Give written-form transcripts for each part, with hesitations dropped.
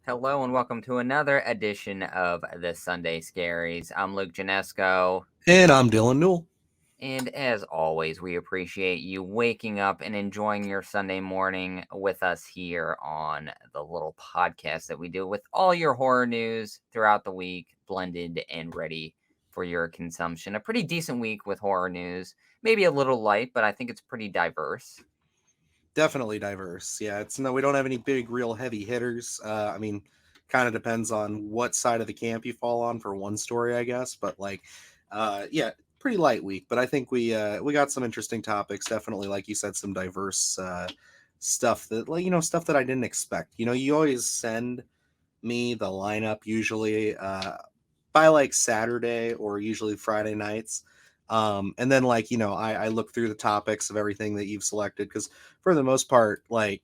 Hello and welcome to another edition of the Sunday Scaries. I'm Luke Janesco, And I'm Dylan Newell. and as always, we appreciate you waking up and enjoying your Sunday morning with us here on the little podcast that we do with all your horror news throughout the week, blended and ready for your consumption. A pretty decent week with horror news, maybe a little light, but I think it's pretty diverse. Definitely diverse. Yeah, it's no, we don't have any big, real heavy hitters. Kind of depends on what side of the camp you fall on for one story, I guess. But yeah, pretty light week. But I think we got some interesting topics. Definitely, like you said, some diverse stuff that stuff that I didn't expect. You always send me the lineup usually by like Saturday or usually Friday nights. And then I look through the topics of everything that you've selected because for the most part, like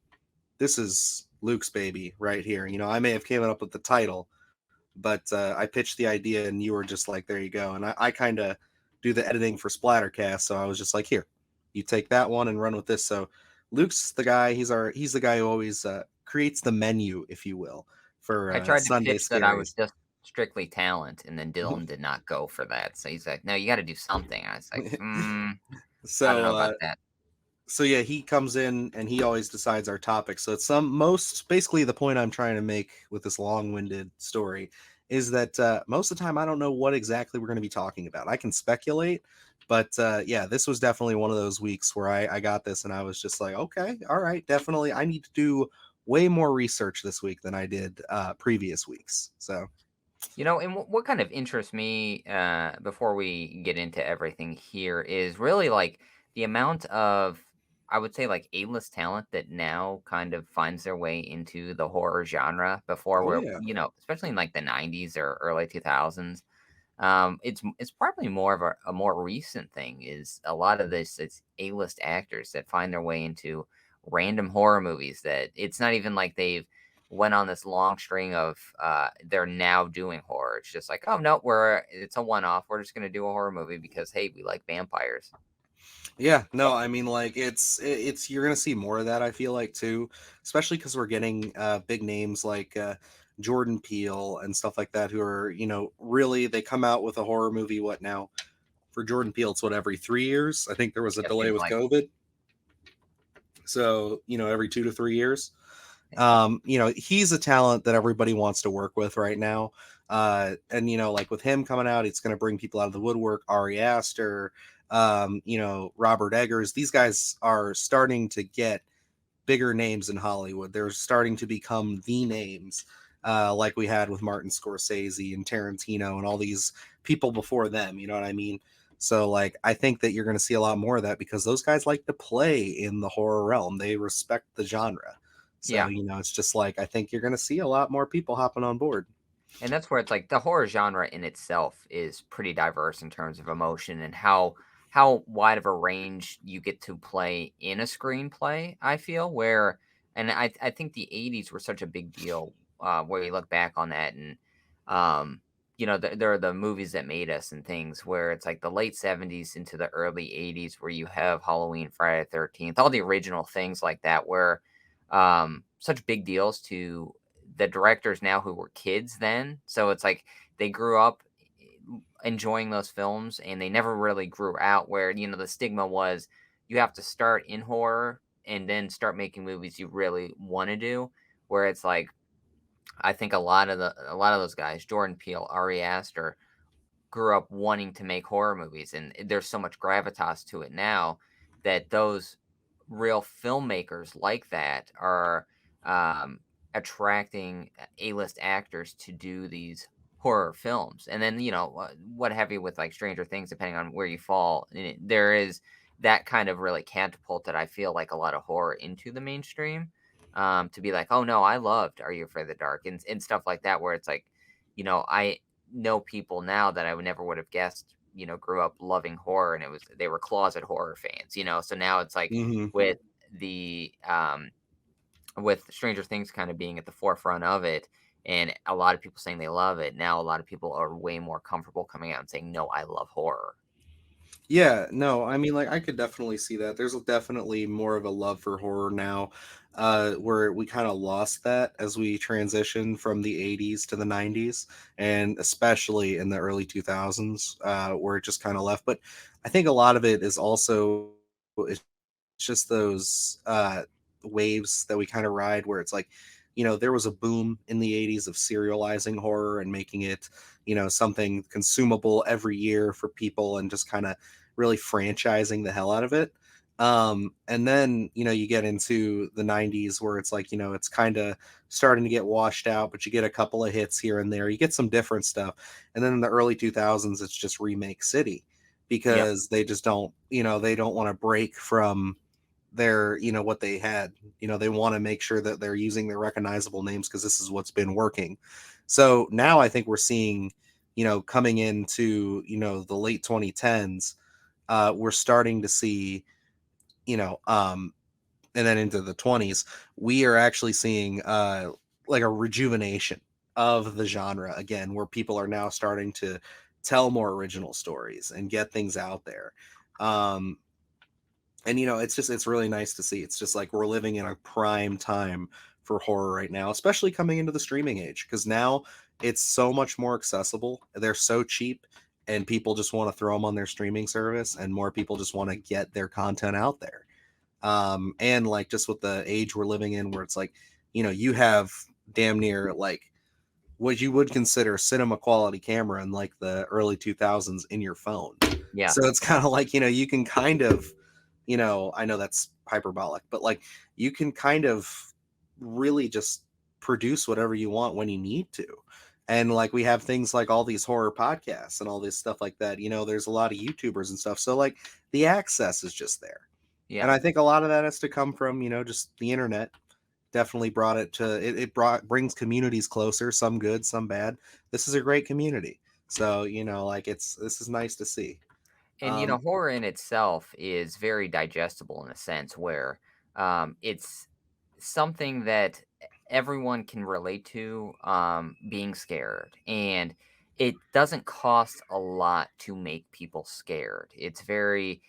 this is Luke's baby right here. I may have came up with the title, but I pitched the idea and you were just like, there you go. And I kind of do the editing for Splattercast, so I was just like, here, you take that one and run with this. So Luke's the guy. He's the guy who always creates the menu, if you will, for I tried to Sunday pitch that I was Scaries. just strictly talent, and then Dylan did not go for that. So he's like, "No, you got to do something." I was like, I don't so know about that." so yeah, he comes in and he always decides our topic. So it's some most basically the point I'm trying to make with this long-winded story is that most of the time I don't know what exactly we're going to be talking about. I can speculate, but yeah, this was definitely one of those weeks where I got this and I was just like, okay, all right, definitely. I need to do way more research this week than I did previous weeks. So And what kind of interests me before we get into everything here is really like the amount of, I would say, like A-list talent that now kind of finds their way into the horror genre. Before, oh where yeah. especially in like the '90s or early 2000s. It's probably more of a more recent thing. Is a lot of this it's A-list actors that find their way into random horror movies that it's not even like they've went on this long string of they're now doing horror. It's just like, oh no, it's a one-off. We're just gonna do a horror movie because hey, we like vampires. Yeah, no, I mean, like it's you're gonna see more of that. I feel like too, especially because we're getting big names like Jordan Peele and stuff like that, who are really they come out with a horror movie. What now? For Jordan Peele, it's what every 3 years. I think there was a It delay seems with like COVID, so every 2 to 3 years. He's a talent that everybody wants to work with right now. And like with him coming out, it's going to bring people out of the woodwork. Ari Aster, Robert Eggers. These guys are starting to get bigger names in Hollywood. They're starting to become the names, like we had with Martin Scorsese and Tarantino and all these people before them. You know what I mean? So, like, I think that you're going to see a lot more of that because those guys like to play in the horror realm. They respect the genre. So, yeah. it's just like I think you're going to see a lot more people hopping on board. And that's where it's like the horror genre in itself is pretty diverse in terms of emotion and how wide of a range you get to play in a screenplay. I feel where, and I think the '80s were such a big deal where you look back on that and there are the movies that made us and things where it's like the late '70s into the early '80s where you have Halloween, Friday the 13th, all the original things like that where such big deals to the directors now who were kids then. So it's like they grew up enjoying those films and they never really grew out where, the stigma was you have to start in horror and then start making movies you really want to do. Where it's like I think a lot of those guys, Jordan Peele, Ari Aster, grew up wanting to make horror movies and there's so much gravitas to it now that those real filmmakers like that are um, attracting A-list actors to do these horror films. And then, what have you with like Stranger Things, depending on where you fall, there is that kind of really catapulted, I feel like, a lot of horror into the mainstream. To be like, oh no, I loved Are You Afraid of the Dark and stuff like that, where it's like, I know people now that I would never would have guessed, grew up loving horror and they were closet horror fans. So now it's like Hmm. with the with Stranger Things kind of being at the forefront of it and a lot of people saying they love it, now a lot of people are way more comfortable coming out and saying, "No, I love horror." Yeah, no, I mean, like, I could definitely see that. There's definitely more of a love for horror now, where we kind of lost that as we transitioned from the 80s to the 90s, and especially in the early 2000s, where it just kind of left. But I think a lot of it is also it's just those waves that we kind of ride, where it's like, there was a boom in the 80s of serializing horror and making it, something consumable every year for people, and just kind of really franchising the hell out of it. And then, you get into the 90s where it's like, it's kind of starting to get washed out, but you get a couple of hits here and there. You get some different stuff. And then in the early 2000s, it's just remake city, Yep. because they just don't, they don't want to break from their, what they had. They want to make sure that they're using their recognizable names, because this is what's been working. So now I think we're seeing, coming into, the late 2010s, we're starting to see, you know, um, and then into the 20s, we are actually seeing like a rejuvenation of the genre again, where people are now starting to tell more original stories and get things out there. Um, and it's really nice to see. It's just like we're living in a prime time for horror right now, especially coming into the streaming age, because now it's so much more accessible. They're so cheap, and people just want to throw them on their streaming service, and more people just want to get their content out there. And like, just with the age we're living in, where it's like, you have damn near like what you would consider cinema quality camera in like the early 2000s in your phone. Yeah. So it's kind of like, you can kind of, I know that's hyperbolic, but like, you can kind of really just produce whatever you want when you need to. And like, we have things like all these horror podcasts and all this stuff like that. There's a lot of YouTubers and stuff. So like, the access is just there. Yeah. And I think a lot of that has to come from, just the internet. Definitely brought it brought brings communities closer, some good, some bad. This is a great community. So, like, this is nice to see. And, Um, horror in itself is very digestible in a sense where it's something that everyone can relate to, being scared. And it doesn't cost a lot to make people scared. It's very,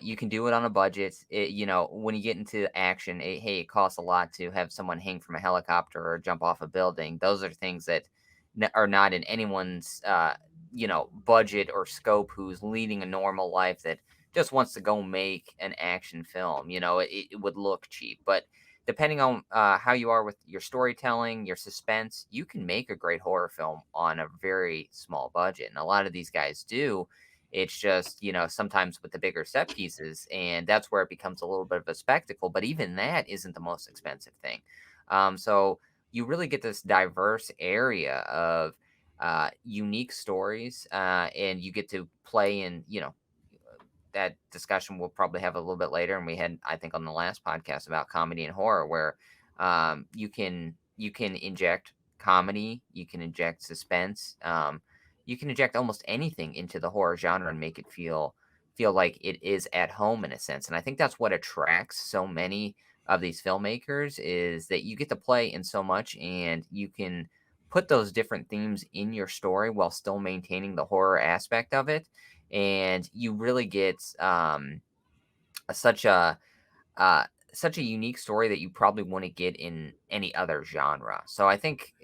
you can do it on a budget. When you get into action, hey, it costs a lot to have someone hang from a helicopter or jump off a building. Those are things that are not in anyone's budget or scope who's leading a normal life that just wants to go make an action film. It would look cheap, but depending on how you are with your storytelling, your suspense, you can make a great horror film on a very small budget, and a lot of these guys do. It's just, sometimes with the bigger set pieces, and that's where it becomes a little bit of a spectacle, but even that isn't the most expensive thing. So you really get this diverse area of unique stories, and you get to play in, that discussion we'll probably have a little bit later. And we had, I think, on the last podcast about comedy and horror, where you can inject comedy, you can inject suspense, you can inject almost anything into the horror genre and make it feel like it is at home in a sense. And I think that's what attracts so many of these filmmakers, is that you get to play in so much, and you can put those different themes in your story while still maintaining the horror aspect of it. And you really get such a uh, such a unique story that you probably wouldn't get in any other genre. So I think,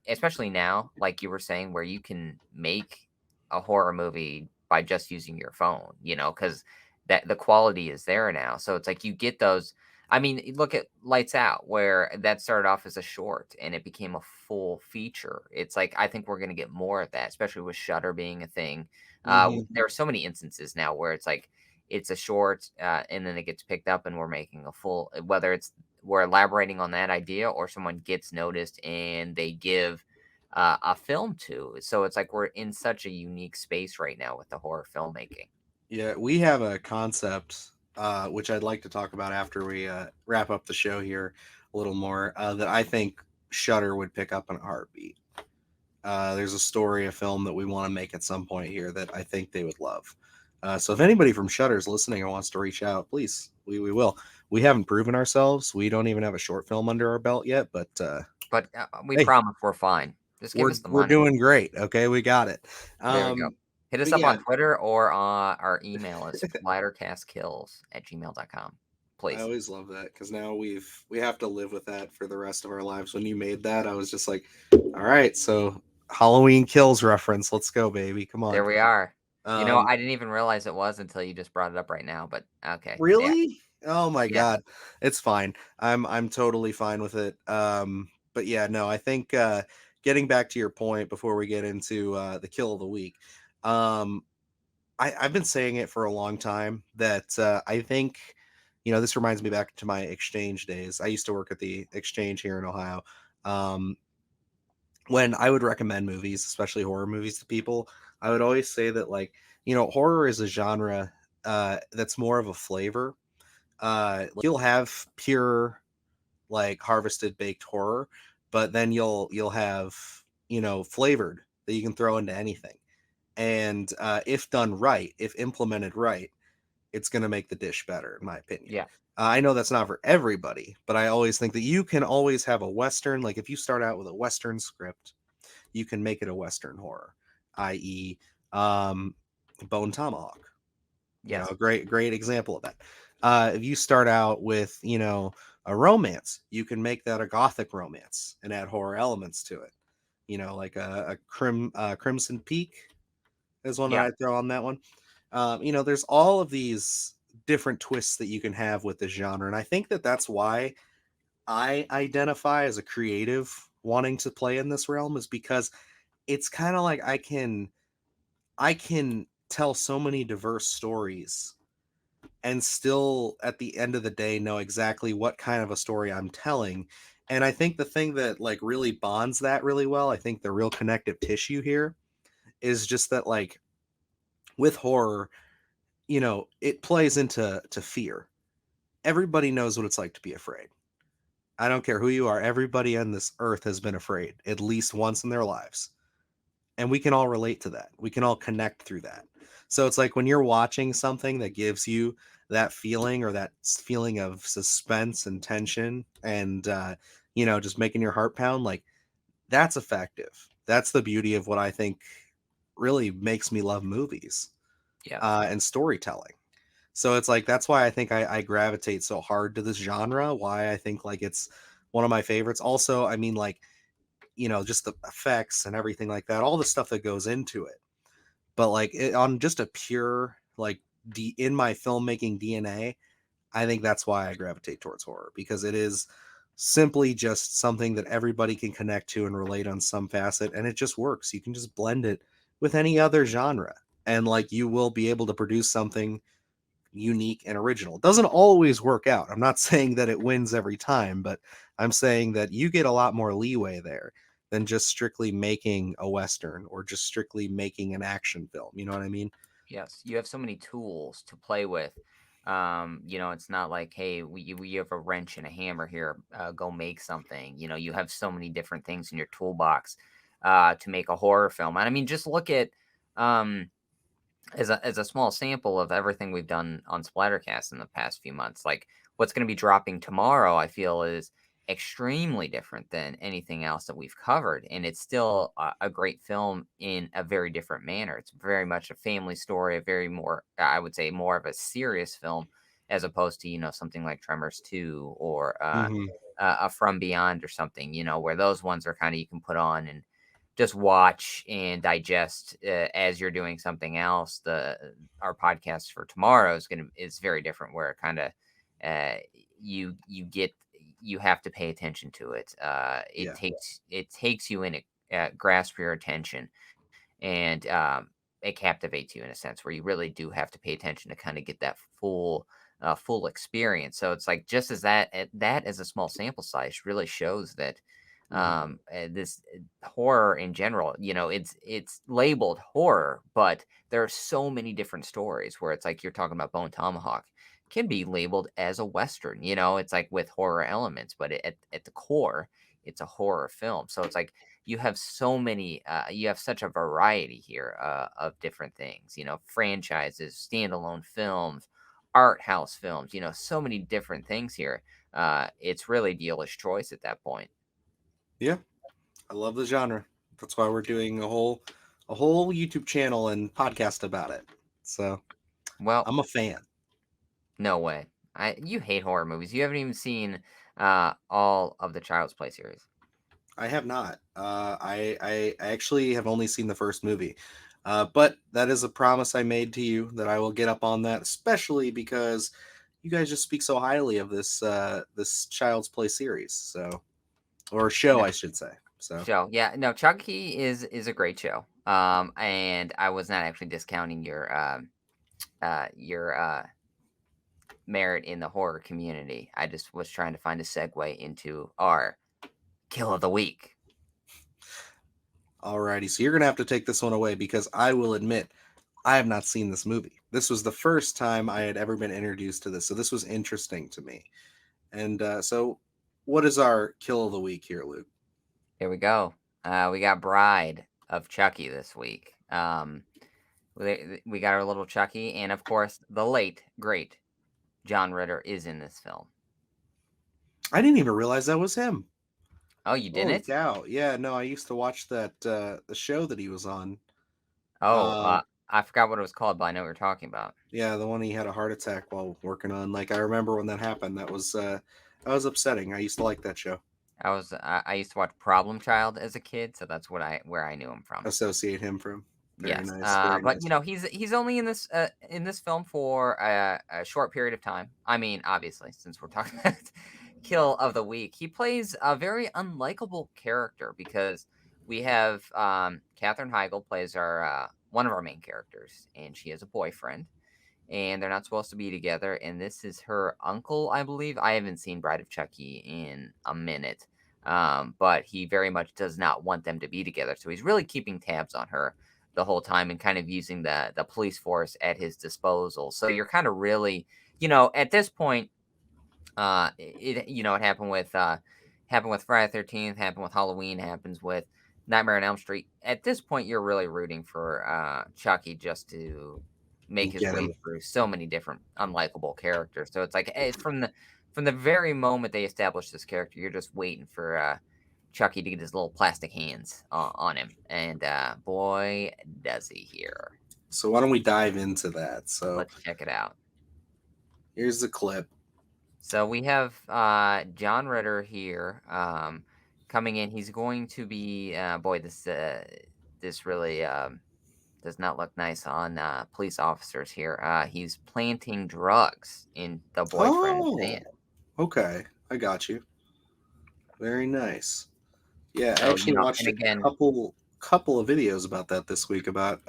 especially now, like you were saying, where you can make a horror movie by just using your phone, because that the quality is there now. So it's like you get those. I mean, look at Lights Out, where that started off as a short and it became a full feature. It's like I think we're going to get more of that, especially with Shutter being a thing. mhm. There are so many instances now where it's like it's a short, and then it gets picked up, and we're making a full. Whether it's we're elaborating on that idea, or someone gets noticed and they give a film to. So it's like we're in such a unique space right now with the horror filmmaking. Yeah, we have a concept, which I'd like to talk about after we wrap up the show here a little more, that I think Shutter would pick up in a heartbeat. There's a story, a film that we want to make at some point here that I think they would love. So if anybody from Shutter is listening and wants to reach out, please, we will. We haven't proven ourselves. We don't even have a short film under our belt yet, but But we hey, promise we're fine. Just give us the we're money. doing great. Okay, we got it. There we Um, go. Hit us But up yeah, on Twitter or our email is splattercastkills@gmail.com. I Please. always love that because now we have to live with that for the rest of our lives. When you made that, I was just like, all right, so Halloween Kills reference. Let's go, baby. Come on. There we are. You know, Um, I didn't even realize it was until you just brought it up right now, but okay. Yeah. really? Oh my Yeah. god, it's fine. I'm totally fine with it. But yeah, no, I think getting back to your point before we get into the kill of the week, um, I've been saying it for a long time that I think, this reminds me back to my exchange days. I used to work at the exchange here in Ohio. Um, when I would recommend movies, especially horror movies to people, I would always say that, like, horror is a genre that's more of a flavor. You'll have pure, like, harvested baked horror, but then you'll have, flavored that you can throw into anything. And if done right, if implemented right, it's going to make the dish better, in my opinion. Yeah. I know that's not for everybody, but I always think that you can always have a Western. Like, if you start out with a Western script, you can make it a Western horror, i.e., um, Bone Tomahawk. A Yes. great example of that. If you start out with, a romance, you can make that a gothic romance and add horror elements to it. Like Crimson Peak is one that Yeah. I throw on that one. There's all of these different twists that you can have with this genre, and I think that that's why I identify as a creative wanting to play in this realm, is because it's kind of like I can tell so many diverse stories and still at the end of the day know exactly what kind of a story I'm telling. And I think the thing that, like, really bonds that really well, I think the real connective tissue here is just that, like, with horror, it plays into fear. Everybody knows what it's like to be afraid. I don't care who you are. Everybody on this earth has been afraid at least once in their lives. And we can all relate to that. We can all connect through that. So it's like when you're watching something that gives you that feeling, or that feeling of suspense and tension, and just making your heart pound, like, that's effective. That's the beauty of what I think really makes me love movies Yeah. and storytelling. So it's like that's why I think I gravitate so hard to this genre. Why I think, like, it's one of my favorites. Also, I mean, like, just the effects and everything like that, all the stuff that goes into it. But, like, on just a pure, like, in my filmmaking DNA, I think that's why I gravitate towards horror, because it is simply just something that everybody can connect to and relate on some facet, and it just works. You can just blend it with any other genre, and, like, you will be able to produce something unique and original. It doesn't always work out. I'm not saying that it wins every time, but I'm saying that you get a lot more leeway there than just strictly making a Western or just strictly making an action film. You know what I mean? Yes. You have so many tools to play with. It's not like, hey, we have a wrench and a hammer here. Go make something. You have so many different things in your toolbox to make a horror film. And I mean, just look at um, as a small sample of everything we've done on Splattercast in the past few months, like what's going to be dropping tomorrow, I feel is extremely different than anything else that we've covered, and it's still a great film in a very different manner. It's very much a family story, a very more, I would say, more of a serious film as opposed to something like Tremors 2 or Hmm. a From Beyond or something, where those ones are kind of you can put on and just watch and digest as you're doing something else. The Our podcast for tomorrow is very different, where it kind of uh, you have to pay attention to it. It Yeah. takes you in, it grasp your attention, and it captivates you in a sense where you really do have to pay attention to kind of get that full experience. So it's like just as that as a small sample size really shows that Hmm. this horror in general, it's labeled horror, but there are so many different stories where it's like you're talking about Bone Tomahawk can be labeled as a western. It's like with horror elements, but at the core, it's a horror film. So it's like you have such a variety here of different things, franchises, standalone films, art house films, so many different things here. It's really dealer's choice at that point. Yeah. I love the genre. That's why we're doing a whole YouTube channel and podcast about it. So Well, I'm a fan. no way. You hate horror movies. You haven't even seen all of the Child's Play series. I have not. I actually have only seen the first movie, but that is a promise I made to you that I will get up on that, especially because you guys just speak so highly of this Child's Play series, so or show, No I should say. So show, yeah, no. Chucky is a great show. And I was not actually discounting your merit in the horror community. I just was trying to find a segue into our kill of the week. alrighty, so you're gonna have to take this one away because I will admit I have not seen this movie. This was the first time I had ever been introduced to this, so this was interesting to me. And so, what is our kill of the week here, Luke? Here we go. We got Bride of Chucky this week. We got our little Chucky, and of course, the late great John Ritter is in this film. I didn't even realize that was him. Oh, you Holy didn't? cow! Yeah, no, I used to watch that the show that he was on. Oh, Um, I forgot what it was called, but I know what you're talking about. yeah, the one he had a heart attack while working on. Like I remember when that happened. That was upsetting. I used to like that show. I used to watch Problem Child as a kid, so that's where I knew him from. Associate him from. Very Yes, nice. Very but nice. he's only in this film for a short period of time. I mean, obviously, since we're talking about kill of the week, he plays a very unlikable character because we have Katherine Heigl plays our one of our main characters, and she has a boyfriend, and they're not supposed to be together. And this is her uncle, I believe. I haven't seen Bride of Chucky in a minute, but he very much does not want them to be together. So he's really keeping tabs on her the whole time and kind of using the police force at his disposal. So you're kind of really, at this point, it happened with Friday 13th, happened with Halloween, happens with Nightmare on Elm Street. At this point, you're really rooting for Chucky just to make his Get way him. through so many different unlikable characters. So it's like from the very moment they establish this character, you're just waiting for Chucky to get his little plastic hands on him, and boy, does he here. So why don't we dive into that? So Let's check it out. here's the clip. So we have John Ritter here coming in. He's going to be boy. This really does not look nice on police officers here. He's planting drugs in the boyfriend's Oh, hand. okay. I got you. Very nice. Yeah, I So actually watched and a again, couple of videos about that this week about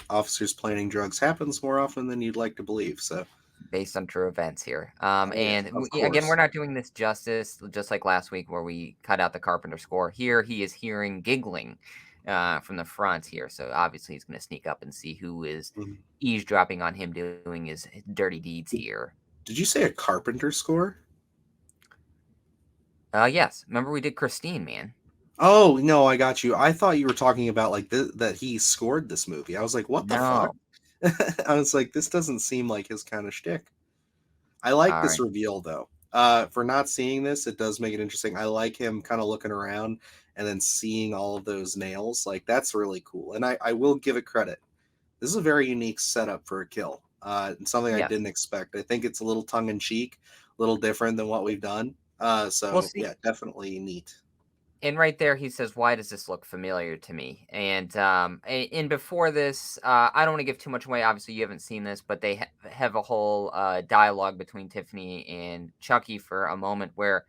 officers planning drugs. Happens more often than you'd like to believe. So, based on true events here. oh yeah, And of again, we're course. not doing this justice, just like last week where we cut out the Carpenter score. Here, he is hearing giggling from the front here, so obviously he's going to sneak up and see who is Mhm. eavesdropping on him doing his dirty deeds here. Did you say a Carpenter score? Yes, remember we did Christine, man. Oh no, I got you. I thought you were talking about like that he scored this movie. I was like, what the fuck? No, I was like, this doesn't seem like his kind of shtick. I like all this right, reveal though. For not seeing this, it does make it interesting. I like him kind of looking around and then seeing all of those nails. Like that's really cool. And I will give it credit. This is a very unique setup for a kill. And something I yes. didn't expect. I think it's a little tongue in cheek, a little different than what we've done. We'll So see. yeah, definitely neat. And right there, he says, "Why does this look familiar to me?" And and before this, I don't want to give too much away. Obviously, you haven't seen this, but they have a whole dialogue between Tiffany and Chucky for a moment where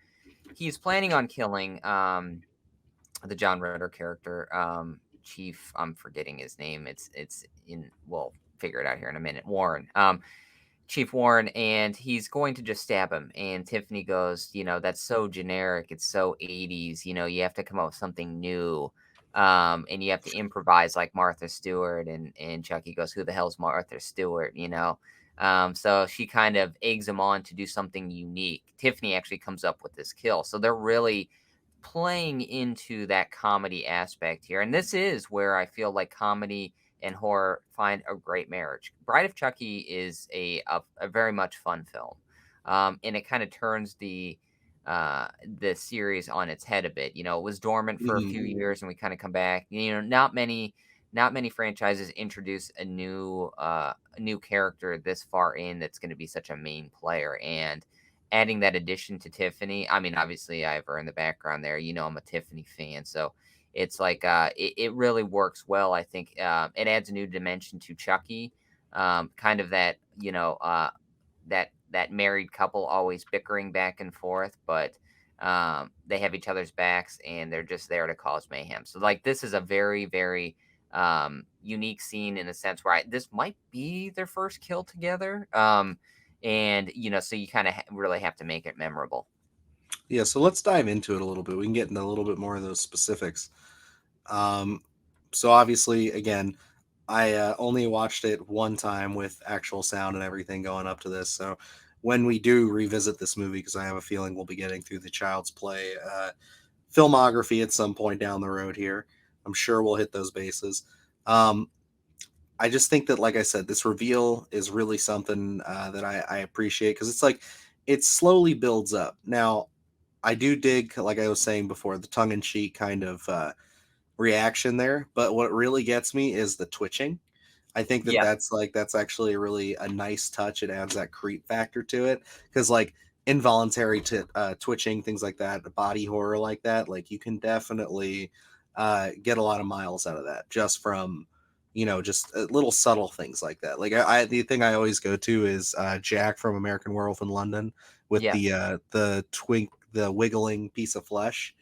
he's planning on killing the John Ritter character, Chief. I'm forgetting his name. It's in. We'll figure it out here in a minute. Warren. Chief Warren, and he's going to just stab him. And Tiffany goes, that's so generic. It's so 80s. You have to come up with something new. And you have to improvise like Martha Stewart. And Chucky goes, who the hell's Martha Stewart? So she kind of eggs him on to do something unique. Tiffany actually comes up with this kill. So they're really playing into that comedy aspect here. And this is where I feel like comedy and horror find a great marriage. Bride of Chucky is a very much fun film, and it kind of turns the series on its head a bit. It was dormant for a few Mhm. years, and we kind of come back. Not many not many franchises introduce a new character this far in that's going to be such a main player. And adding that addition to Tiffany, I mean, obviously I have her in the background there. You know, I'm a Tiffany fan, so it's like it really works well. I think it adds a new dimension to Chucky, kind of that that married couple always bickering back and forth, but they have each other's backs and they're just there to cause mayhem. So like this is a very unique scene in a sense where this might be their first kill together. And so you kind of really have to make it memorable. Yeah, so let's dive into it a little bit. We can get into a little bit more of those specifics. Um, so obviously, again, I only watched it one time with actual sound and everything going up to this. So when we do revisit this movie, because I have a feeling we'll be getting through the Child's Play filmography at some point down the road here, I'm sure we'll hit those bases. Um, I just think that, like I said, this reveal is really something that I appreciate, because it's like it slowly builds up. Now, I do dig, like I was saying before, the tongue in cheek kind of reaction there. But what really gets me is the twitching. I think that Yeah, that's actually really a nice touch. It adds that creep factor to it, because like involuntary twitching, things like that, body horror like that, like you can definitely get a lot of miles out of that just from just little subtle things like that. Like the thing I always go to is Jack from American Werewolf in London with yeah. the wiggling piece of flesh.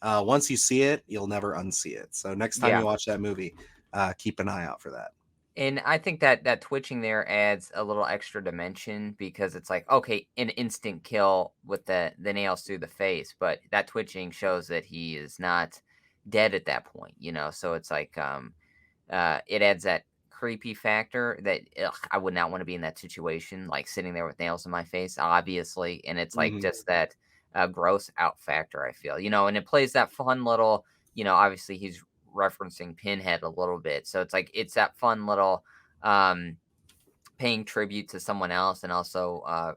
Once you see it, you'll never unsee it. So next time Yeah. you watch that movie, keep an eye out for that. And I think that that twitching there adds a little extra dimension because it's like, okay, an instant kill with the nails through the face, but that twitching shows that he is not dead at that point. So it's like it adds that creepy factor that I would not want to be in that situation, like sitting there with nails in my face, obviously. And it's like Hmm. just that gross out factor, I feel, and it plays that fun little, obviously he's referencing Pinhead a little bit. So it's like it's that fun little um paying tribute to someone else and also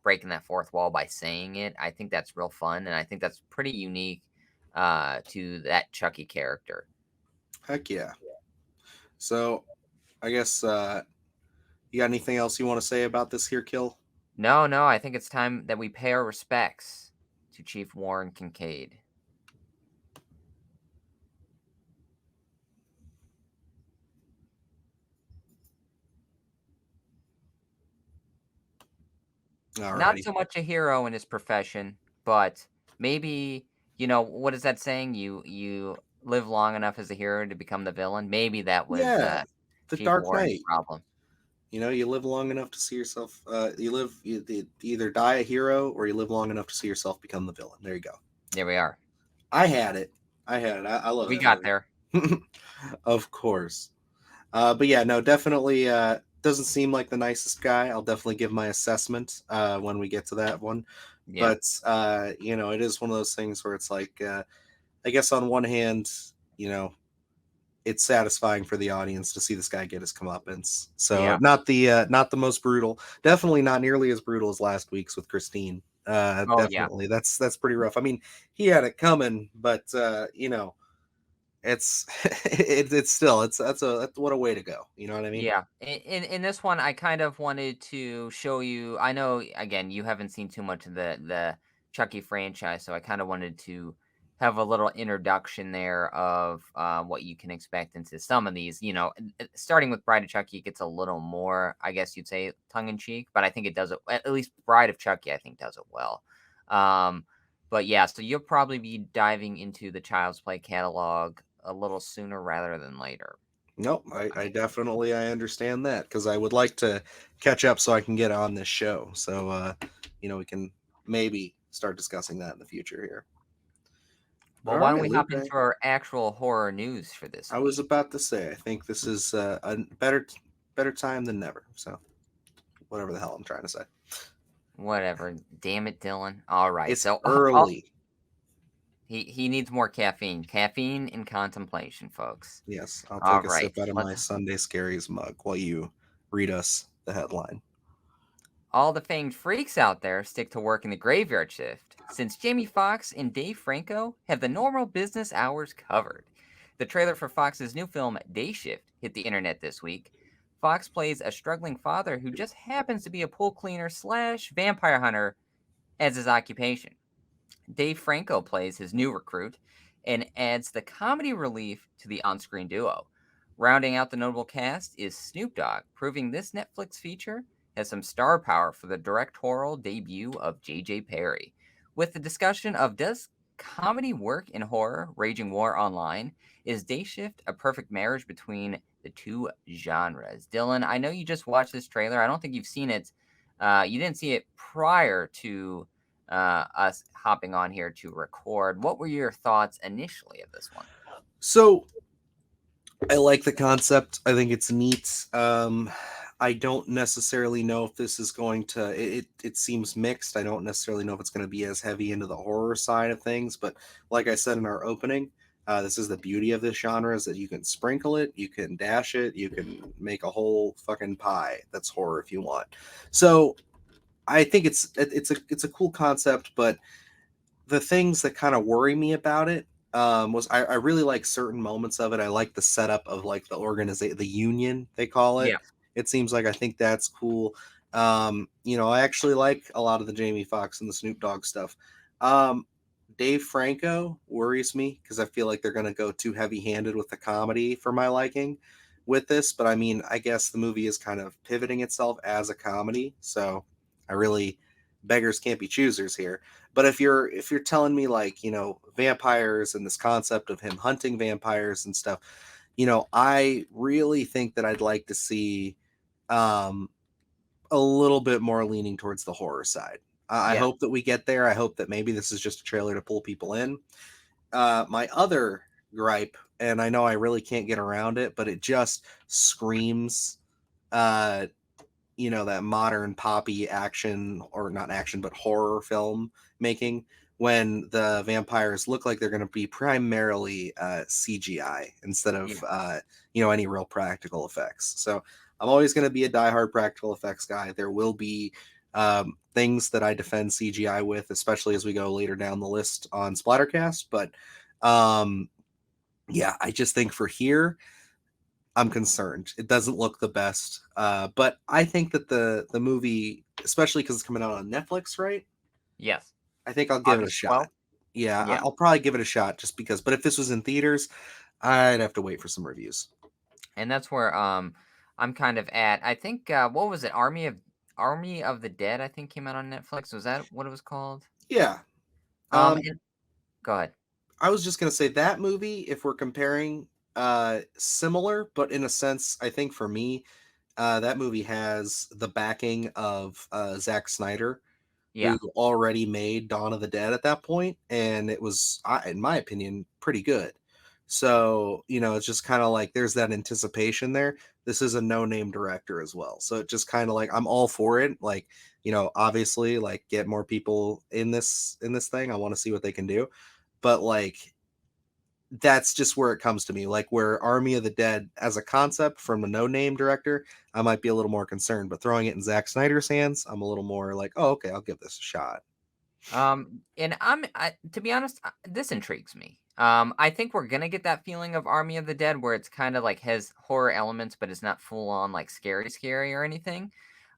breaking that fourth wall by saying it. I think that's real fun and I think that's pretty unique to that Chucky character. Heck yeah. So I guess you got anything else you want to say about this here kill? No, no, I think it's time that we pay our respects to Chief Warren Kincaid. Not Alrighty. so much a hero in his profession, but maybe, what is that saying? You live long enough as a hero to become the villain. Maybe that was Yeah, the Chief Dark Warren's Knight. problem. You live long enough to see yourself. You either die a hero or you live long enough to see yourself become the villain. There you go. There we are. I had it. I had it. I love We that got movie. there. Of course. But yeah, no, definitely doesn't seem like the nicest guy. I'll definitely give my assessment when we get to that one. Yeah. But it is one of those things where it's like, I guess on one hand, you know, it's satisfying for the audience to see this guy get his comeuppance. So Yeah. not the most brutal, definitely not nearly as brutal as last week's with Christine. Oh yeah. Definitely, that's pretty rough. I mean, he had it coming, but it's it's still that's what a way to go. You know what I mean? Yeah. In this one, I kind of wanted to show you. I know again you haven't seen too much of the Chucky franchise, so I kind of wanted to have a little introduction there of what you can expect into some of these. Starting with Bride of Chucky, it gets a little more, I guess you'd say, tongue in cheek, but I think it does it. At least Bride of Chucky, I think, does it well. Um, but yeah, so you'll probably be diving into the Child's Play catalog a little sooner rather than later. Nope, I definitely I understand that, because I would like to catch up so I can get on this show. So we can maybe start discussing that in the future here. Well, All why don't right, we Luke. hop into our actual horror news for this I was week? about to say I think this is a better time than never. So whatever the hell I'm trying to say. Whatever. Damn it, Dylan. All right. It's So early. he needs more caffeine. Caffeine in contemplation, folks. Yes, I'll All take a right. sip out of Let's my Sunday Scaries mug while you read us the headline. all the famed freaks out there stick to work in the graveyard shift, since Jamie Foxx and Dave Franco have the normal business hours covered. The trailer for Fox's new film, Day Shift, hit the internet this week. Fox plays a struggling father who just happens to be a pool cleaner slash vampire hunter as his occupation. Dave Franco plays his new recruit and adds the comedy relief to the on screen duo. Rounding out the notable cast is Snoop Dogg, proving this Netflix feature has some star power for the directorial debut of J.J. Perry. With the discussion of does comedy work in horror raging war online, is Day Shift a perfect marriage between the two genres? Dylan, I know you just watched this trailer. I don't think you've seen it. You didn't see it prior to us hopping on here to record. What were your thoughts initially of this one? So I like the concept. I think it's neat. I don't necessarily know if this is going to. It seems mixed. I don't necessarily know if it's going to be as heavy into the horror side of things. But like I said in our opening, this is the beauty of this genre is that you can sprinkle it, you can dash it, you can make a whole fucking pie that's horror if you want. So I think it's a cool concept, but the things that kind of worry me about it was I really like certain moments of it. I like the setup of like the organization, the union they call it. Yeah, It seems like I think that's cool. I actually like a lot of the Jamie Foxx and the Snoop Dogg stuff. Um, Dave Franco worries me because I feel like they're going to go too heavy handed with the comedy for my liking with this. But I mean, I guess the movie is kind of pivoting itself as a comedy, so I really beggars can't be choosers here. But if you're telling me like, vampires and this concept of him hunting vampires and stuff, I really think that I'd like to see um a little bit more leaning towards the horror side. I yeah, hope that we get there. I hope that maybe this is just a trailer to pull people in. My other gripe, and I know I really can't get around it, but it just screams uh that modern poppy action, or not action but horror film making, when the vampires look like they're going to be primarily CGI instead of yeah. any real practical effects. So I'm always going to be a diehard practical effects guy. There will be things that I defend CGI with, especially as we go later down the list on Splattercast. But um, yeah, I just think for here I'm concerned. It doesn't look the best, but I think that the movie, especially because it's coming out on Netflix, right? Yes. I think I'll give it a August shot. 12th. Yeah, Yeah. I'll probably give it a shot just because. But if this was in theaters, I'd have to wait for some reviews. And that's where I'm kind of at. I think what was it? Army of the Dead, I think came out on Netflix. Was that what it was called? Yeah. And go ahead. I was just gonna say that movie, if we're comparing, similar, but in a sense, I think for me, that movie has the backing of Zack Snyder, who Yeah. already made Dawn of the Dead at that point, and it was, in my opinion, pretty good. So it's just kind of like there's that anticipation there. This is a no-name director as well, so it just kind of like I'm all for it. Like obviously, like get more people in this thing. I want to see what they can do, but like that's just where it comes to me. Like where Army of the Dead as a concept from a no-name director, I might be a little more concerned. But throwing it in Zack Snyder's hands, I'm a little more like, oh, okay, I'll give this a shot. And to be honest, this intrigues me. I think we're gonna get that feeling of Army of the Dead where it's kind of like has horror elements, but it's not full on like scary or anything.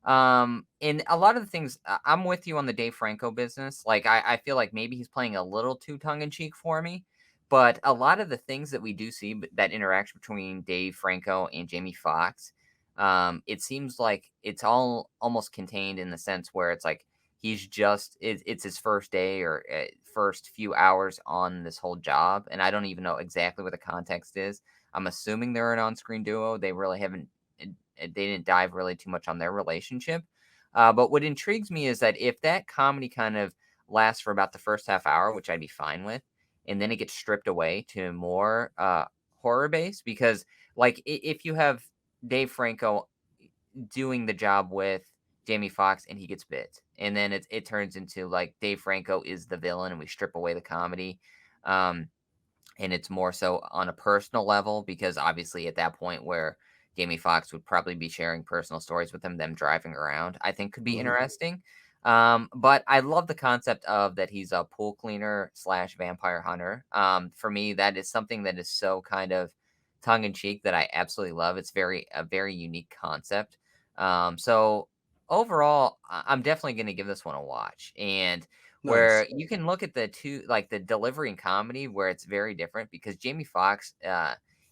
And a lot of the things I'm with you on the Dave Franco business. Like I feel like maybe he's playing a little too tongue in cheek for me. But a lot of the things that we do see, that interaction between Dave Franco and Jamie Foxx, it seems like it's all almost contained in the sense where it's like it's his first day or first few hours on this whole job, and I don't even know exactly what the context is. I'm assuming they're an on-screen duo. They really haven't they didn't dive really too much on their relationship. But what intrigues me is that if that comedy kind of lasts for about the first half hour, which I'd be fine with, and then it gets stripped away to more horror based, because like if you have Dave Franco doing the job with Jamie Foxx and he gets bit. And then it turns into like Dave Franco is the villain and we strip away the comedy. Um, and it's more so on a personal level because obviously at that point where Jamie Foxx would probably be sharing personal stories with him, them driving around, I think could be Mhm. interesting. But I love the concept of that he's a pool cleaner slash vampire hunter. For me, that is something that is so kind of tongue in cheek that I absolutely love. It's a very unique concept. So overall, I'm definitely going to give this one a watch. And Nice. where you can look at the two, like the delivery and comedy, where it's very different because Jamie Foxx,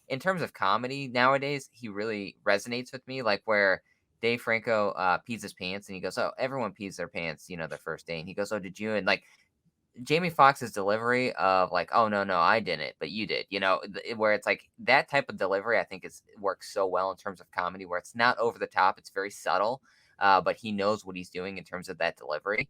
in terms of comedy nowadays, he really resonates with me. Like where Dave Franco pees his pants and he goes, "Oh, everyone pees their pants, their first day." And he goes, "Oh, did you?" And like Jamie Foxx's delivery of like, "Oh no, no, I didn't, but you did," where it's like that type of delivery, I think is works so well in terms of comedy, where it's not over the top, it's very subtle, but he knows what he's doing in terms of that delivery.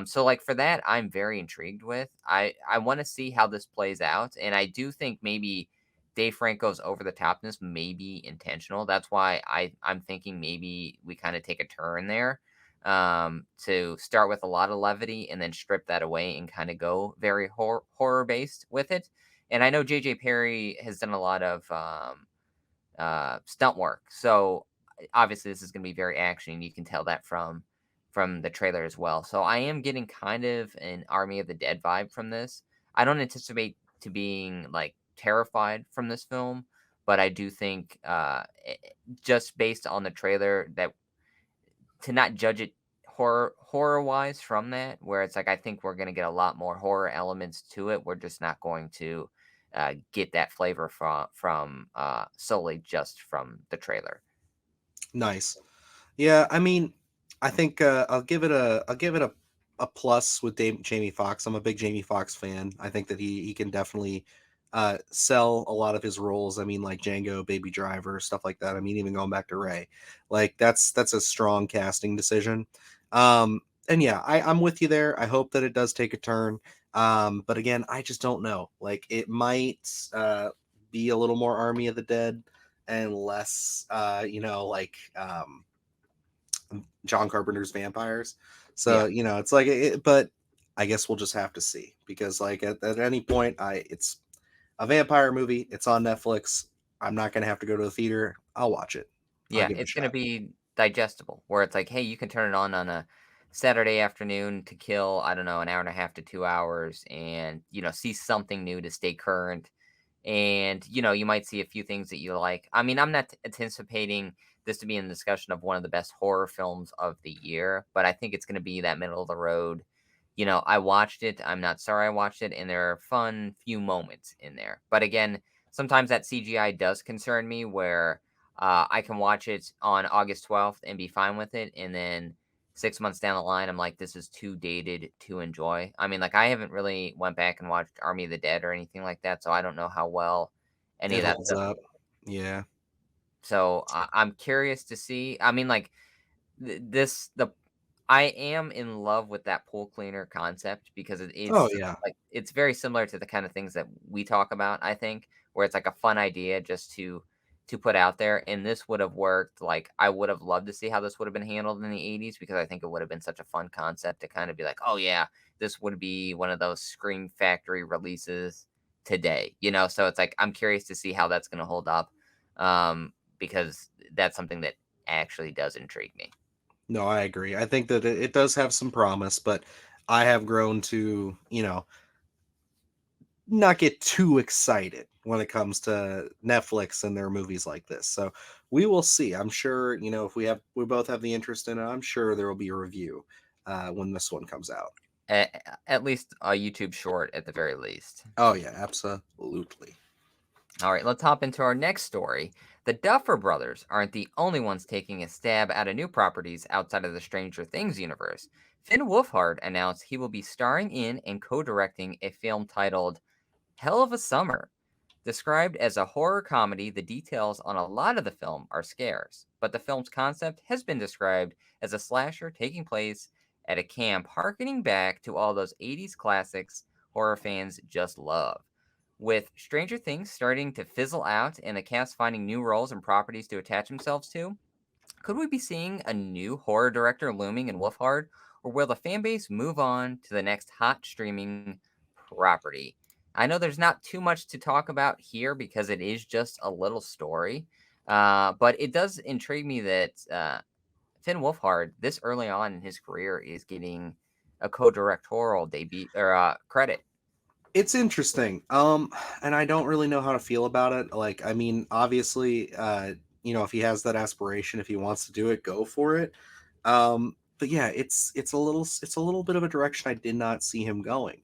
So like for that, I'm very intrigued with. I want to see how this plays out, and I do think maybe Dave Franco's over the topness may be intentional. That's why I'm thinking maybe we kind of take a turn there, to start with a lot of levity and then strip that away and kind of go very horror based with it. And I know JJ Perry has done a lot of stunt work, so obviously this is going to be very action. You can tell that from the trailer as well. So I am getting kind of an Army of the Dead vibe from this. I don't anticipate to being like terrified from this film, but I do think just based on the trailer that to not judge it horror wise from that, where it's like I think we're gonna get a lot more horror elements to it. We're just not going to get that flavor from solely just from the trailer. Nice. Yeah, I mean, I think I'll give it a plus with Jamie Foxx. I'm a big Jamie Foxx fan. I think that he can definitely sell a lot of his roles. I mean, like Django, Baby Driver, stuff like that. I mean, even going back to Ray, like that's a strong casting decision. And yeah, I'm with you there. I hope that it does take a turn. But again, I just don't know. Like it might be a little more Army of the Dead and less, John Carpenter's vampires. So, Yeah, it's like but I guess we'll just have to see because like at any point it's a vampire movie, it's on Netflix. I'm not going to have to go to the theater. I'll watch it. I'll yeah, give it a it's gonna shot. be digestible. Where it's like, hey, you can turn it on a Saturday afternoon to kill, I don't know, an hour and a half to 2 hours, and see something new to stay current. And you might see a few things that you like. I mean, I'm not anticipating this to be in the discussion of one of the best horror films of the year, but I think it's going to be that middle of the road. I watched it, I'm not sorry I watched it, and there are fun few moments in there. But again, sometimes that CGI does concern me, where I can watch it on August 12th and be fine with it, and then 6 months down the line, I'm like, this is too dated to enjoy. I mean, like, I haven't really went back and watched Army of the Dead or anything like that, so I don't know how well any It of that holds stuff. up. Yeah. So I'm curious to see. I mean, like, the I am in love with that pool cleaner concept because Oh it's yeah. like it's very similar to the kind of things that we talk about. I think where it's like a fun idea just to put out there, and this would have worked. Like I would have loved to see how this would have been handled in the '80s because I think it would have been such a fun concept to kind of be like, oh yeah, this would be one of those Scream Factory releases today. So it's like I'm curious to see how that's going to hold up, because that's something that actually does intrigue me. No, I agree. I think that it does have some promise, but I have grown to, not get too excited when it comes to Netflix and their movies like this. So we will see. I'm sure, if we both have the interest in it, I'm sure there will be a review when this one comes out. At least a YouTube short at the very least. Oh yeah, absolutely. All right, let's hop into our next story. The Duffer Brothers aren't the only ones taking a stab at a new properties outside of the Stranger Things universe. Finn Wolfhard announced he will be starring in and co-directing a film titled Hell of a Summer. Described as a horror comedy, the details on a lot of the film are scarce, but the film's concept has been described as a slasher taking place at a camp, harkening back to all those 80s classics horror fans just love. With Stranger Things starting to fizzle out and the cast finding new roles and properties to attach themselves to, could we be seeing a new horror director looming in Wolfhard, or will the fan base move on to the next hot streaming property? I know there's not too much to talk about here because it is just a little story, but it does intrigue me that Finn Wolfhard, this early on in his career, is getting a co-directorial debut or credit. It's interesting. And I don't really know how to feel about it. Like, I mean, obviously, if he has that aspiration, if he wants to do it, go for it. But yeah, it's a little bit of a direction I did not see him going.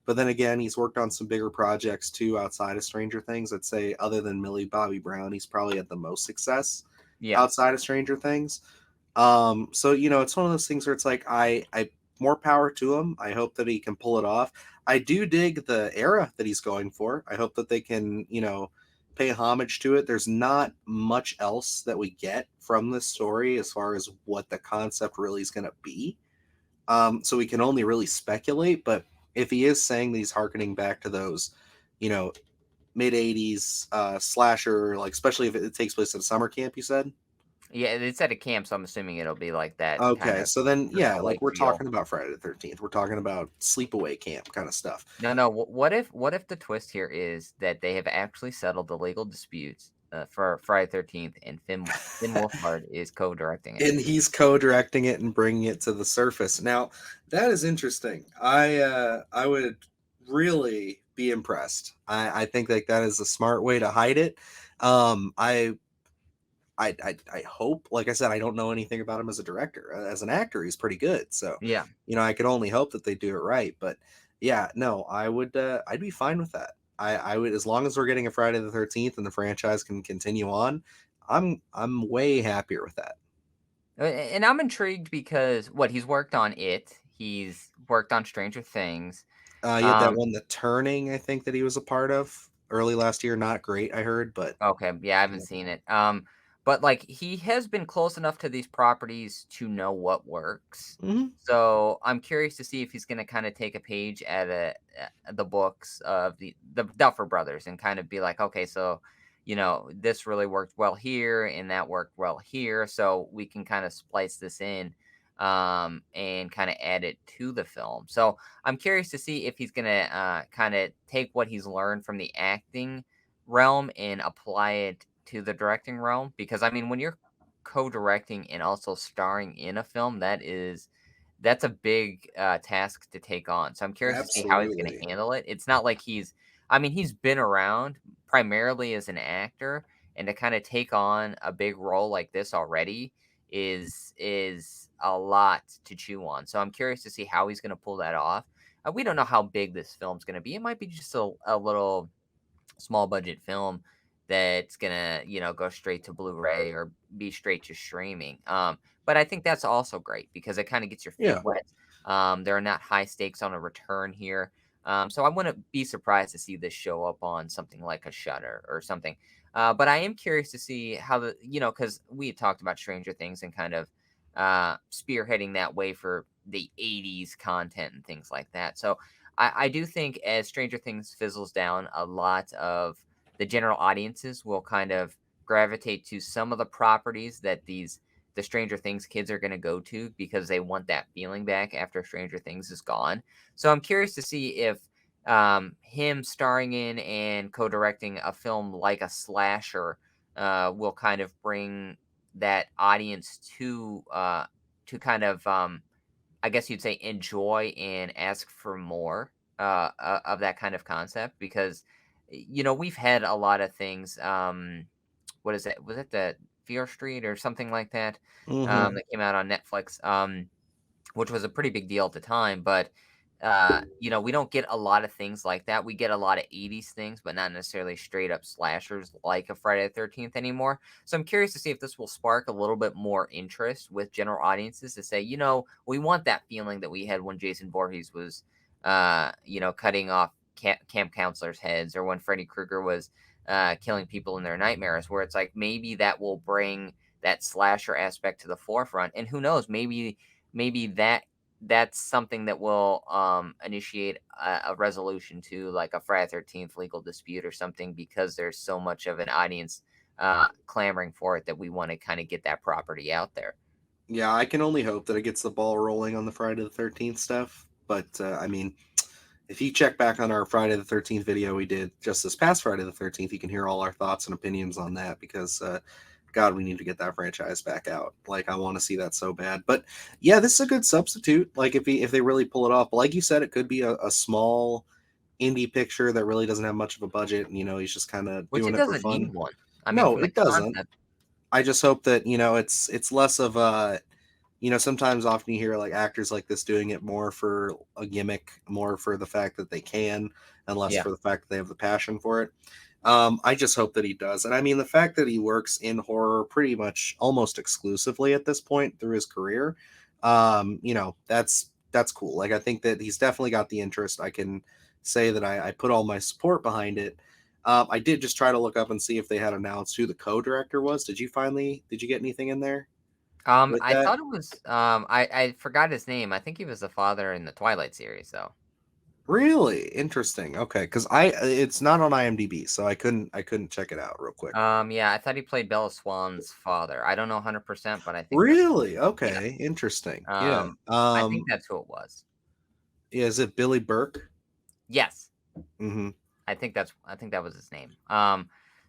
But then again, he's worked on some bigger projects too outside of Stranger Things. I'd say other than Millie Bobby Brown, he's probably had the most success Yeah. outside of Stranger Things. So it's one of those things where it's like I more power to him. I hope that he can pull it off. I do dig the era that he's going for. I hope that they can, pay homage to it. There's not much else that we get from this story as far as what the concept really is going to be. So we can only really speculate. But if he is saying that he's harkening back to those, you know, mid '80s slasher, like especially if it takes place at a summer camp, you said. Yeah, it's at a camp, so I'm assuming it'll be like that kind Okay, of so then yeah, LA like we're feel. talking about Friday the 13th. We're talking about sleepaway camp kind of stuff. No, no. What if the twist here is that they have actually settled the legal disputes for Friday 13th, and Finn Wolfhard is co-directing it. And he's co-directing it and bringing it to the surface. Now, that is interesting. I would really be impressed. I think like that is a smart way to hide it. I hope, like I said, I don't know anything about him as a director. As an actor, he's pretty good. So, Yeah. I can only hope that they do it right. But yeah, no, I would. I'd be fine with that. I would, as long as we're getting a Friday the 13th and the franchise can continue on. I'm way happier with that. And I'm intrigued because what he's worked on he's worked on Stranger Things. You had that Um, one, The Turning, I think that he was a part of early last year. Not great, I heard, but okay, yeah, I haven't yeah. seen it. But like he has been close enough to these properties to know what works. Mhm. So I'm curious to see if he's going to kind of take a page at the books of the Duffer Brothers and kind of be like, okay, so this really worked well here and that worked well here, so we can kind of splice this in, and kind of add it to the film. So I'm curious to see if he's going to kind of take what he's learned from the acting realm and apply it to the directing realm, because I mean when you're co-directing and also starring in a film, that's a big task to take on. So I'm curious to see how he's going Absolutely. to handle it. It's not like I mean, he's been around primarily as an actor, and to kind of take on a big role like this already is a lot to chew on. So I'm curious to see how he's going to pull that off. We don't know how big this film's going to be. It might be just a little small budget film that's gonna go straight to Blu-ray or be straight to streaming. But I think that's also great because it kind of gets your feet Yeah. wet. There are not high stakes on a return here. So I wouldn't be surprised to see this show up on something like a Shutter or something. But I am curious to see how because we had talked about Stranger Things and kind of spearheading that way for the 80s content and things like that. So I do think as Stranger Things fizzles down, a lot of the general audiences will kind of gravitate to some of the properties that the Stranger Things kids are going to go to because they want that feeling back after Stranger Things is gone. So I'm curious to see if him starring in and co-directing a film like a slasher will kind of bring that audience to kind of I guess you'd say enjoy and ask for more of that kind of concept because we've had a lot of things. What is it? Was it the Fear Street or something like that Hmm. that came out on Netflix? Which was a pretty big deal at the time. But we don't get a lot of things like that. We get a lot of '80s things, but not necessarily straight up slashers like a Friday the 13th anymore. So I'm curious to see if this will spark a little bit more interest with general audiences to say, we want that feeling that we had when Jason Voorhees was, cutting off camp counselors' heads, or when Freddy Krueger was killing people in their nightmares, where it's like maybe that will bring that slasher aspect to the forefront. And who knows, maybe that's something that will initiate a resolution to like a Friday 13th legal dispute or something, because there's so much of an audience clamoring for it that we want to kind of get that property out there. Yeah, I can only hope that it gets the ball rolling on the Friday the 13th stuff. But I mean, if you check back on our Friday the 13th video we did just this past Friday the 13th, you can hear all our thoughts and opinions on that because God, we need to get that franchise back out. Like, I want to see that so bad. But yeah, this is a good substitute. Like, if they really pull it off, but like you said, it could be a small indie picture that really doesn't have much of a budget. And, he's just kind of Which doing it it for doesn't fun. need one. I mean, No, from the it doesn't. concept. I just hope that it's less of a sometimes often you hear like actors like this doing it more for a gimmick, more for the fact that they can, and less Yeah. for the fact that they have the passion for it. I just hope that he does, and I mean the fact that he works in horror pretty much almost exclusively at this point through his career, that's cool. Like I think that he's definitely got the interest. I can say that I put all my support behind it. I did just try to look up and see if they had announced who the co-director was. Did you get anything in there with I that? thought it was I forgot his name. I think he was the father in the Twilight series, though. Really interesting. Okay, because it's not on IMDb, so I couldn't check it out real quick. Yeah, I thought he played Bella Swan's father. I don't know 100%, but I think that's Really? yeah. Okay, interesting. Yeah. I think that's who it was. Yeah, is it Billy Burke? Yes, Mm-hmm. I think that was his name.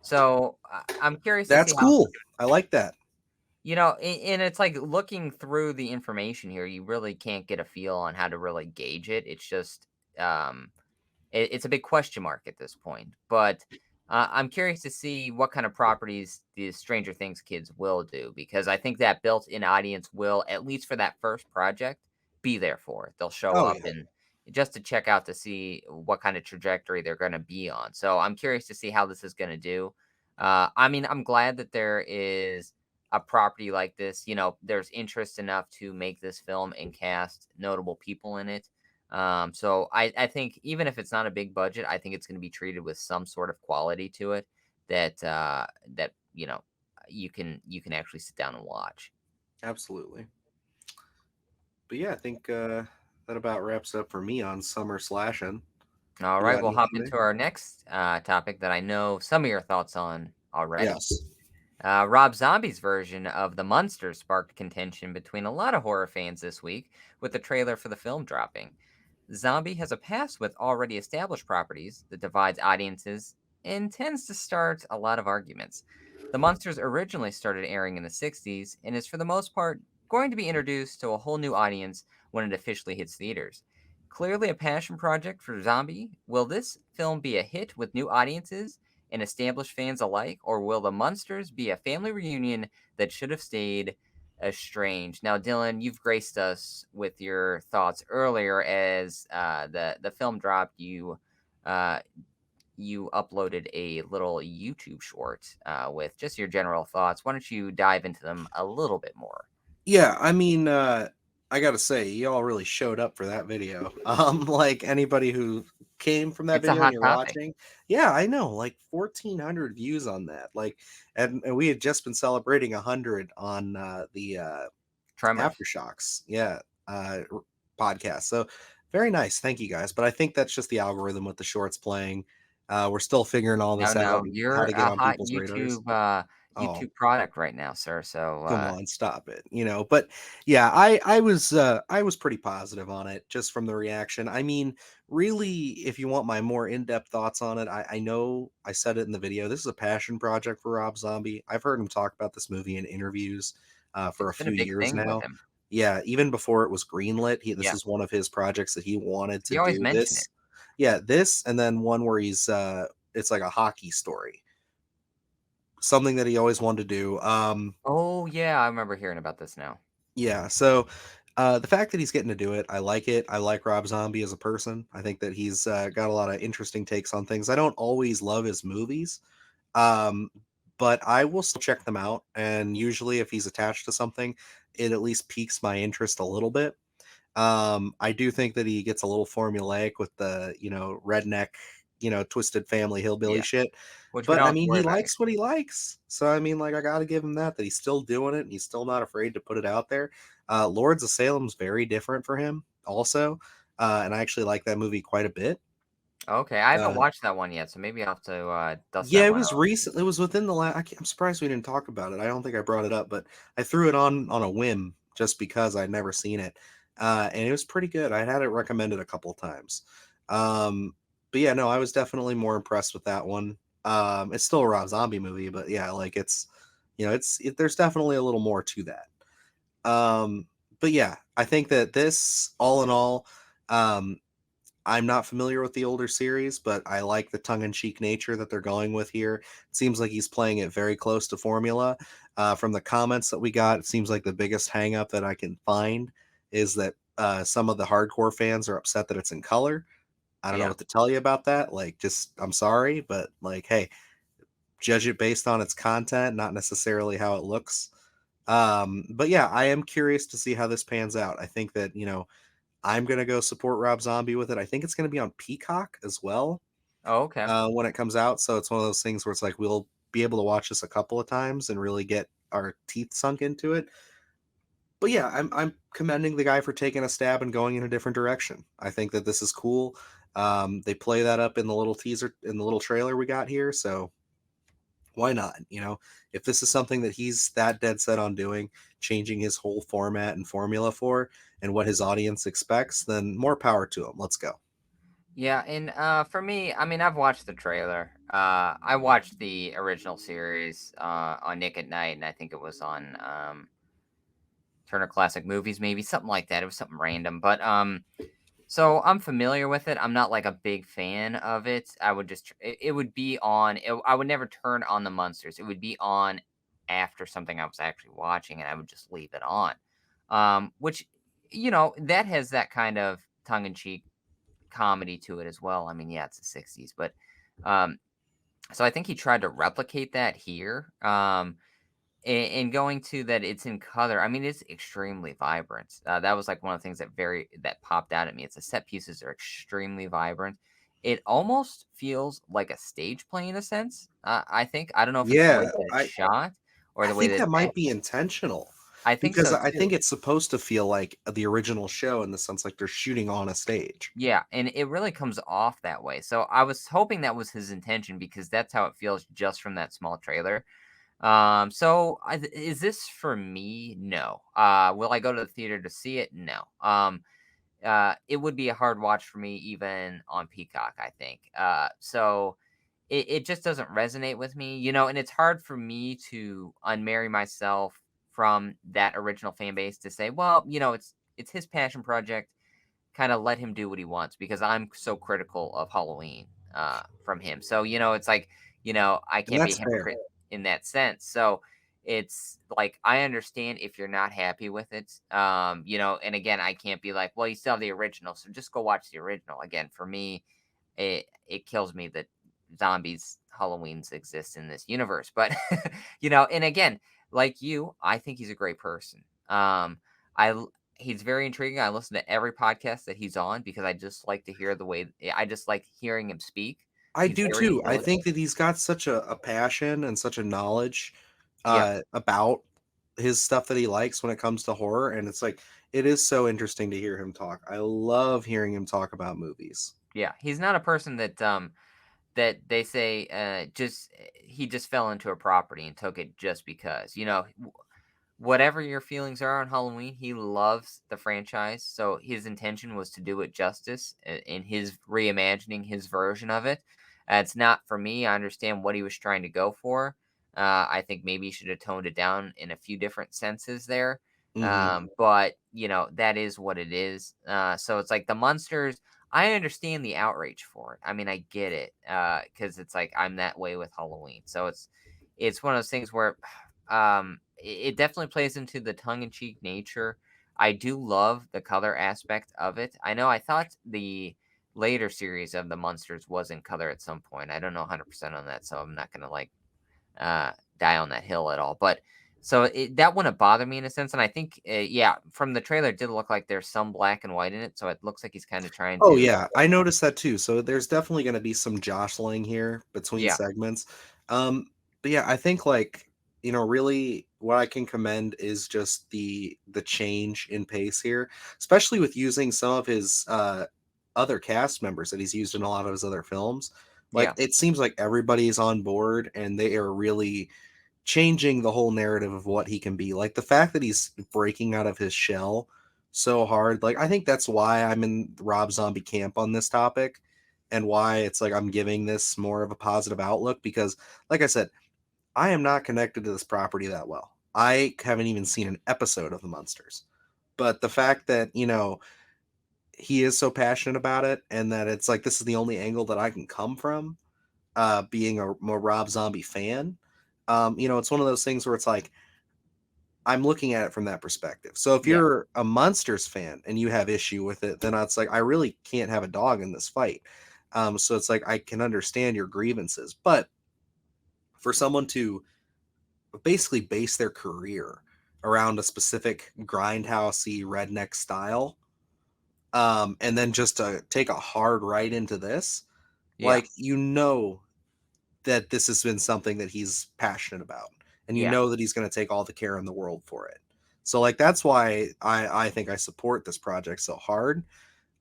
So I'm curious to see That's how cool. I like that. and it's like looking through the information here, you really can't get a feel on how to really gauge it. It's just um it's a big question mark at this point. But I'm curious to see what kind of properties the Stranger Things kids will do because I think that built-in audience will, at least for that first project, be there for it. They'll show Oh up yeah, and just to check out to see what kind of trajectory they're going to be on. So I'm curious to see how this is going to do. I mean, I'm glad that there is a property like this. There's interest enough to make this film and cast notable people in it. So I think even if it's not a big budget, I think it's going to be treated with some sort of quality to it that you can actually sit down and watch. absolutely. But yeah, I think that about wraps up for me on summer slashing. All You right, got we'll hop anything there? into our next topic that I know some of your thoughts on already. Yes. Rob Zombie's version of the Munsters sparked contention between a lot of horror fans this week with the trailer for the film dropping. Zombie has a past with already established properties that divides audiences and tends to start a lot of arguments. The Monsters originally started airing in the 60s and is, for the most part, going to be introduced to a whole new audience when it officially hits theaters. Clearly a passion project for Zombie, will this film be a hit with new audiences and established fans alike, or will the Monsters be a family reunion that should have stayed estranged? Now, Dylan, you've graced us with your thoughts earlier as the film dropped. Uh, you uploaded a little YouTube short with just your general thoughts. Why don't you dive into them a little bit more? Yeah, I mean, I gotta say, y'all really showed up for that video. Like anybody who came from that It's a video and hot you're topic. watching, yeah, I know, like 1,400 views on that. Like, and we had just been celebrating 100 on the Tremors. Aftershocks, yeah, podcast. So very nice, thank you guys. But I think that's just the algorithm with the shorts playing. We're still figuring all No, this out no, and how you're to get a on hot people's radars. Oh, YouTube product right now, sir. So come on, stop it. But yeah, I was pretty positive on it just from the reaction. I mean, really, if you want my more in-depth thoughts on it, I know I said it in the video. This is a passion project for Rob Zombie. I've heard him talk about this movie in interviews for it's a been few a big years thing with now. him. Yeah, even before it was greenlit, this Yeah, is one of his projects that he wanted to you always do. mention it. This, yeah, this, and then one where he's it's like a hockey story, something that he always wanted to do. Oh yeah, I remember hearing about this now. Yeah, so the fact that he's getting to do it, I like it. I like Rob Zombie as a person. I think that he's got a lot of interesting takes on things. I don't always love his movies, um, but I will still check them out. And usually, if he's attached to something, it at least piques my interest a little bit. I do think that he gets a little formulaic with the, redneck, twisted family hillbilly Yeah, shit. which we But don't I have to mean, worry he about likes what anymore. he likes. So I mean, like I gotta give him that he's still doing it and he's still not afraid to put it out there. Lords of Salem's very different for him, also. And I actually like that movie quite a bit. Okay, I haven't Uh, watched that one yet, so maybe I'll have to dust yeah, that it one was off. recent. It was within the last. I'm surprised we didn't talk about it. I don't think I brought it up, but I threw it on a whim just because I'd never seen it, and it was pretty good. I had it recommended a couple times. Um, but yeah, no, I was definitely more impressed with that one. It's still a Rob Zombie movie, but yeah, like there's definitely a little more to that. But yeah, I think that this, all in all, um, I'm not familiar with the older series, but I like the tongue-in-cheek nature that they're going with here. It seems like he's playing it very close to formula. From the comments that we got, it seems like the biggest hang-up that I can find is that some of the hardcore fans are upset that it's in color. I don't know Yeah. what to tell you about that. Like, just I'm sorry, but like, hey, judge it based on its content, not necessarily how it looks. But yeah, I am curious to see how this pans out. I think that, I'm gonna go support Rob Zombie with it. I think it's gonna be on Peacock as well Oh, okay. when it comes out. So it's one of those things where it's like we'll be able to watch this a couple of times and really get our teeth sunk into it. But yeah, I'm commending the guy for taking a stab and going in a different direction. I think that this is cool. They play that up in the little teaser, in the little trailer we got here. So why not? If this is something that he's that dead set on doing, changing his whole format and formula for, and what his audience expects, then more power to him. Let's go. Yeah, and for me, I mean, I've watched the trailer. I watched the original series on Nick at Night, and I think it was on Turner Classic Movies, maybe something like that. It was something random, but so I'm familiar with it. I'm not like a big fan of it. I would just it would be on. I would never turn on the Munsters. It would be on after something I was actually watching, and I would just leave it on. Which that has that kind of tongue in cheek comedy to it as well. I mean, yeah, it's the '60s, but um, so I think he tried to replicate that here. And going to that, it's in color. I mean, it's extremely vibrant. That was like one of the things that popped out at me. It's the set pieces are extremely vibrant. It almost feels like a stage play in a sense. I think I don't know if it's the way Yeah, that it's I shot or I the way think that that it's might be etched. intentional I think because so I think too. it's supposed to feel like the original show in the sense like they're shooting on a stage. Yeah, and it really comes off that way. So I was hoping that was his intention because that's how it feels just from that small trailer. Is this for me? No. Will I go to the theater to see it? No. It would be a hard watch for me even on Peacock, I think. So it just doesn't resonate with me, and it's hard for me to unmarry myself from that original fan base to say, well, it's his passion project. Kind of let him do what he wants because I'm so critical of Halloween from him. So, it's like, I And can't be a that's fair. hypocrite in that sense. So it's like I understand if you're not happy with it. And again, I can't be like, well, you still have the original, so just go watch the original. Again, for me, it kills me that zombies Halloweens exist in this universe. But and again, like you, I think he's a great person. I He's very intriguing. I listen to every podcast that he's on because I just like to hear the way I just like hearing him speak. I He's do very too. I intelligent. think that he's got such a passion and such a knowledge Yeah. about his stuff that he likes when it comes to horror, and it's like it is so interesting to hear him talk. I love hearing him talk about movies. Yeah. He's not a person that they say just he just fell into a property and took it just because. Whatever your feelings are on Halloween, he loves the franchise. So his intention was to do it justice in his reimagining his version of it. It's not for me. I understand what he was trying to go for. I think maybe he should have toned it down in a few different senses there. Hmm. But that is what it is. So it's like the monsters. I understand the outrage for it. I mean, I get it because it's like I'm that way with Halloween. So it's one of those things where it definitely plays into the tongue-in-cheek nature. I do love the color aspect of it. I know I thought the later series of the Munsters was in color at some point. I don't know 100% on that, so I'm not gonna like die on that hill at all. But so that wouldn't bother me in a sense, and I think yeah, from the trailer, it did look like there's some black and white in it, so it looks like he's kind of trying Oh to yeah, I noticed that too. So there's definitely going to be some jostling here between yeah, segments. Um, but yeah, I think like really what I can commend is just the change in pace here, especially with using some of his other cast members that he's used in a lot of his other films. Like yeah, it seems like everybody's on board and they are really changing the whole narrative of what he can be. Like the fact that he's breaking out of his shell so hard. Like I think that's why I'm in Rob Zombie camp on this topic and why it's like I'm giving this more of a positive outlook because like I said, I am not connected to this property that well. I haven't even seen an episode of the Munsters. But the fact that, he is so passionate about it and that it's like this is the only angle that I can come from, being a more Rob Zombie fan, it's one of those things where it's like I'm looking at it from that perspective. So if Yeah, you're a Munsters fan and you have issue with it, then it's like I really can't have a dog in this fight. So it's like I can understand your grievances, but for someone to basically base their career around a specific grindhousey redneck style, and then just to take a hard right into this, yeah, like that this has been something that he's passionate about, and yeah. that he's going to take all the care in the world for it. So like that's why I think I support this project so hard.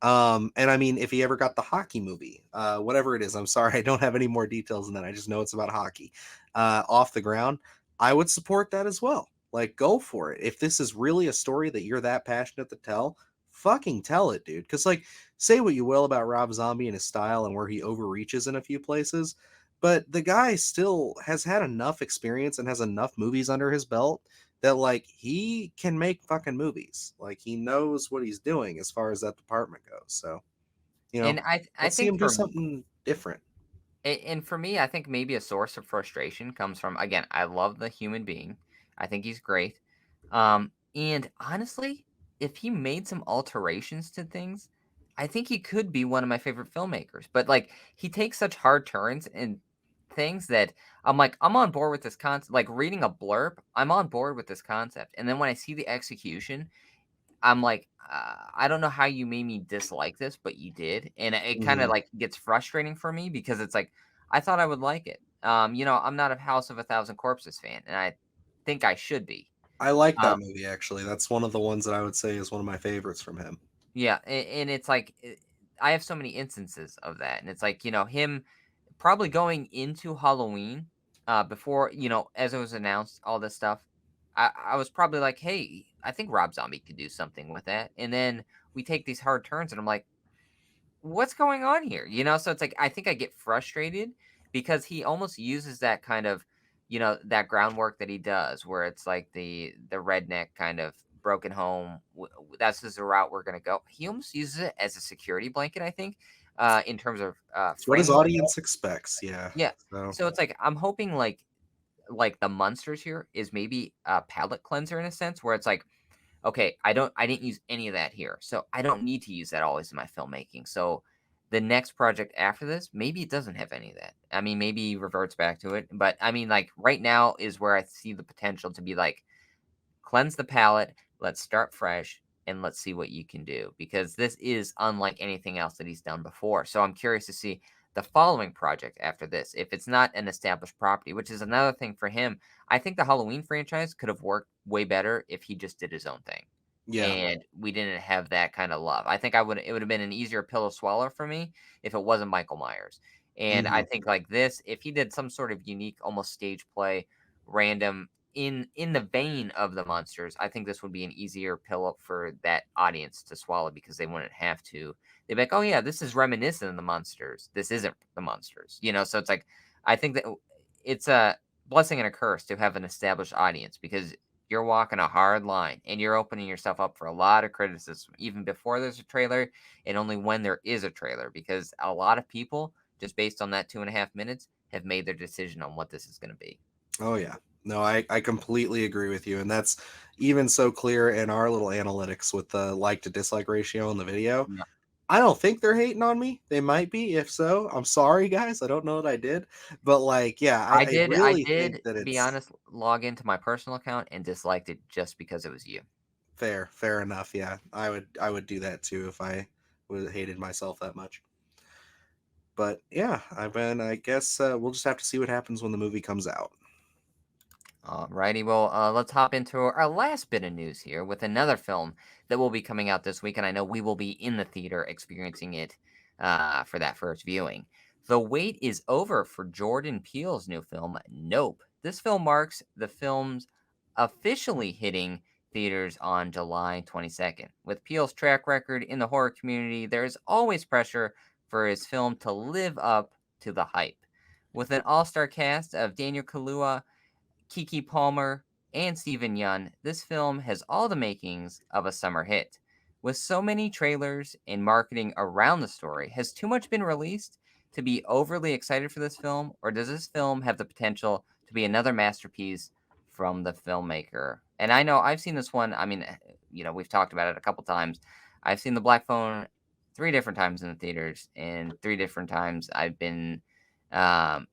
And I mean, if he ever got the hockey movie, whatever it is, I'm sorry, I don't have any more details than that. I just know it's about hockey, off the ground. I would support that as well. Like, go for it. If this is really a story that you're that passionate to tell, fucking tell it, dude. Because, like, say what you will about Rob Zombie and his style and where he overreaches in a few places, but the guy still has had enough experience and has enough movies under his belt that like he can make fucking movies. Like he knows what he's doing as far as that department goes. So, And I let's see think him do something different. and for me, I think maybe a source of frustration comes from, again, I love the human being. I think he's great. And honestly, if he made some alterations to things, I think he could be one of my favorite filmmakers. But like he takes such hard turns and things that I'm like, I'm on board with this concept. Like reading a blurb, I'm on board with this concept. And then when I see the execution, I'm like, I don't know how you made me dislike this, but you did, and it kind of Mhm. like gets frustrating for me because it's like I thought I would like it. I'm not a House of a Thousand Corpses fan, and I think I should be. I like that Um, movie actually. That's one of the ones that I would say is one of my favorites from him. yeah, and it's like I have so many instances of that, and it's like him probably going into Halloween, before as it was announced, all this stuff. I was probably like, hey, I think Rob Zombie could do something with that, and then we take these hard turns, and I'm like, what's going on here? So it's like I think I get frustrated because he almost uses that kind of, that groundwork that he does, where it's like the redneck kind of broken home. That's just the route we're gonna go. He almost uses it as a security blanket, I think, in terms of It's what his framework. audience expects. Yeah. Yeah. So So it's like I'm hoping like the monsters here is maybe a palate cleanser in a sense, where it's like, okay, I didn't use any of that here. So I don't need to use that always in my filmmaking. So the next project after this, maybe it doesn't have any of that. I mean, maybe he reverts back to it. But I mean, like right now is where I see the potential to be like, cleanse the palate, let's start fresh, and let's see what you can do. Because this is unlike anything else that he's done before. So I'm curious to see the following project after this. If it's not an established property, which is another thing for him, I think the Halloween franchise could have worked way better if he just did his own thing yeah. and we didn't have that kind of love. I think it would have been an easier pill to swallow for me if it wasn't Michael Myers. And I Hmm. think like this, if he did some sort of unique, almost stage play, random in the vein of the monsters, I think this would be an easier pill up for that audience to swallow because they wouldn't have to. They'd be like, oh yeah, this is reminiscent of the monsters. This isn't the monsters, So it's like I think that it's a blessing and a curse to have an established audience because you're walking a hard line and you're opening yourself up for a lot of criticism, even before there's a trailer and only when there is a trailer, because a lot of people, just based on that 2.5 minutes, have made their decision on what this is going to be. Oh yeah. No, I completely agree with you. And that's even so clear in our little analytics with the like to dislike ratio in the video. Yeah. I don't think they're hating on me. They might be. If so, I'm sorry, guys. I don't know what I did, but like, yeah, I I really think did, that to be it's honest, log into my personal account and disliked it just because it was you. fair. Fair enough. Yeah, I would do that too if I would have hated myself that much. But yeah, I guess we'll just have to see what happens when the movie comes out. Alrighty, well, let's hop into our last bit of news here with another film that will be coming out this week, and I know we will be in the theater experiencing it for that first viewing. The wait is over for Jordan Peele's new film, Nope. This film marks the film's officially hitting theaters on July 22nd. With Peele's track record in the horror community, there is always pressure for his film to live up to the hype. With an all star cast of Daniel Kaluuya, Keke Palmer, and Steven Yeun, this film has all the makings of a summer hit. With so many trailers and marketing around the story, has too much been released to be overly excited for this film, or does this film have the potential to be another masterpiece from the filmmaker? And I know I've seen this one. I mean, we've talked about it a couple times. I've seen The Black Phone three different times in the theaters, and three different times I've been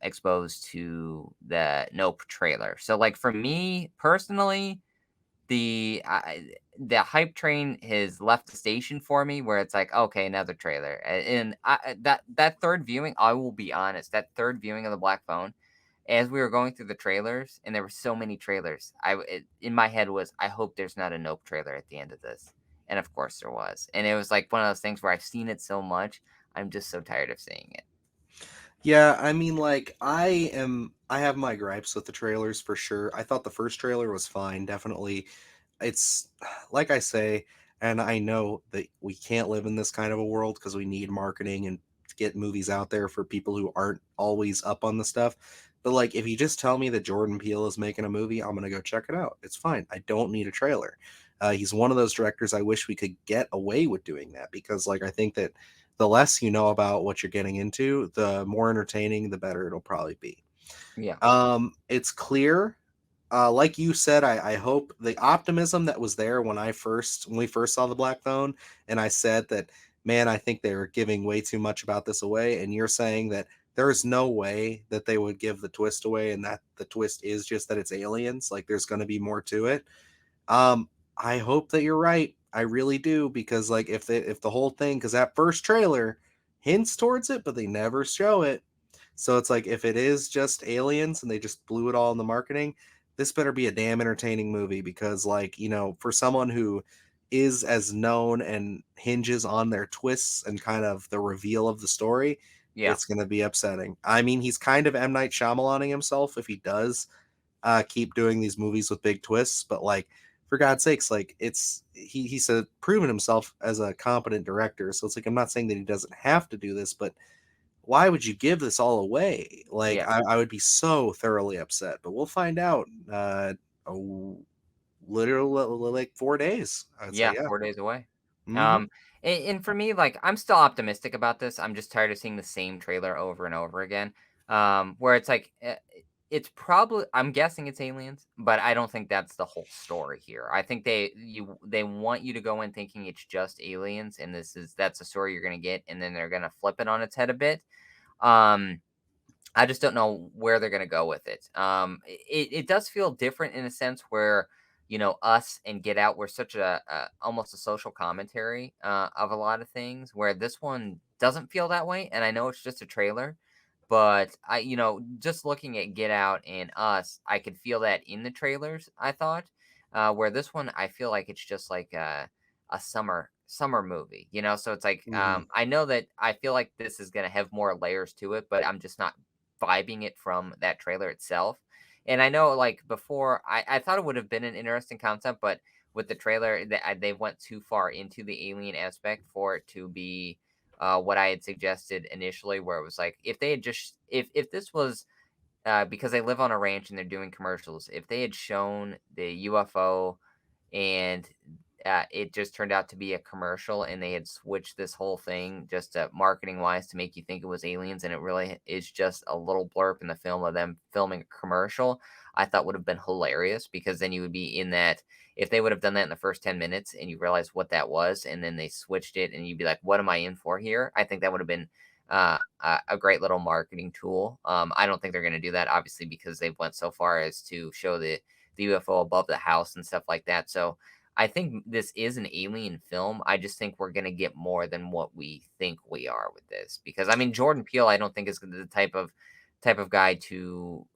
exposed to the Nope trailer. So, like, for me personally, the hype train has left the station for me where it's like, okay, another trailer. And that third viewing, I will be honest, that third viewing of the Black Phone, as we were going through the trailers, and there were so many trailers, in my head was, I hope there's not a Nope trailer at the end of this. And of course there was. And it was like one of those things where I've seen it so much, I'm just so tired of seeing it. Yeah, I mean, like, I have my gripes with the trailers for sure. I thought the first trailer was fine, definitely. It's like I say, and I know that we can't live in this kind of a world because we need marketing and to get movies out there for people who aren't always up on the stuff. But like, if you just tell me that Jordan Peele is making a movie, I'm gonna go check it out. It's fine. I don't need a trailer. He's one of those directors I wish we could get away with doing that because, like, I think that the less you know about what you're getting into, the more entertaining, the better it'll probably be. Yeah. It's clear, like you said, I hope the optimism that was there when we first saw the Black Phone, and I said that, man, I think they're giving way too much about this away, and you're saying that there is no way that they would give the twist away, and that the twist is just that it's aliens. Like there's going to be more to it. I hope that you're right. I really do because like if the whole thing, because that first trailer hints towards it, but they never show it. So it's like if it is just aliens and they just blew it all in the marketing, this better be a damn entertaining movie because, like, for someone who is as known and hinges on their twists and kind of the reveal of the story, Yeah. it's going to be upsetting. I mean, he's kind of M. Night Shyamalan himself if he does keep doing these movies with big twists, but like, for God's sakes, like he's proven himself as a competent director. So it's like I'm not saying that he doesn't have to do this, but why would you give this all away? Like Yeah. I would be so thoroughly upset. But we'll find out. Oh, literally like 4 days. I would say, Yeah, yeah. 4 days away. Hmm. And for me, like, I'm still optimistic about this. I'm just tired of seeing the same trailer over and over again. Where it's like, it's probably, I'm guessing it's aliens, but I don't think that's the whole story here. I think they want you to go in thinking it's just aliens, and that's the story you're gonna get, and then they're gonna flip it on its head a bit. Um, I just don't know where they're gonna go with it. It does feel different in a sense where, Us and Get Out were such a almost a social commentary of a lot of things, where this one doesn't feel that way. And I know it's just a trailer, but just looking at Get Out and Us, I could feel that in the trailers. I thought, where this one, I feel like it's just like a summer movie, so it's like, Hmm. I know that I feel like this is going to have more layers to it, but I'm just not vibing it from that trailer itself. And I know, like, before, I thought it would have been an interesting concept, but with the trailer, they went too far into the alien aspect for it to be what I had suggested initially, where it was like, if they had just, if this was, because they live on a ranch and they're doing commercials, if they had shown the UFO and it just turned out to be a commercial and they had switched this whole thing just marketing wise to make you think it was aliens, and it really is just a little blurb in the film of them filming a commercial, I thought would have been hilarious, because then you would be in that, if they would have done that in the first 10 minutes and you realize what that was and then they switched it and you'd be like, what am I in for here? I think that would have been a great little marketing tool. I don't think they're going to do that, obviously, because they've went so far as to show the UFO above the house and stuff like that. So I think this is an alien film. I just think we're gonna get more than what we think we are with this, because I mean Jordan Peele, I don't think is the type of guy to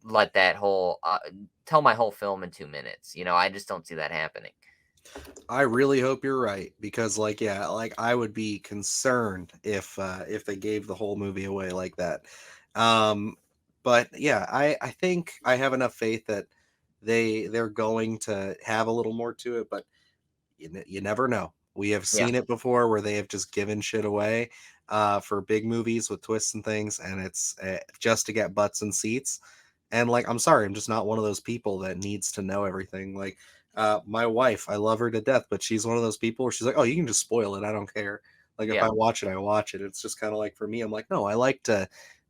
let that whole tell my whole film in 2 minutes. I just don't see that happening. I really hope you're right because, like, yeah, like I would be concerned if they gave the whole movie away like that. Um, but yeah, I think I have enough faith that they're going to have a little more to it, but you never know. We have Yeah, seen it before where they have just given shit away for big movies with twists and things, and it's just to get butts and seats. And like, I'm sorry, I'm just not one of those people that needs to know everything. Like, my wife, I love her to death, but she's one of those people where she's like, "Oh, you can just spoil it. I don't care. Like, if I Yeah, watch it, I watch it." It's just kind of like for me, I'm like, no, I like to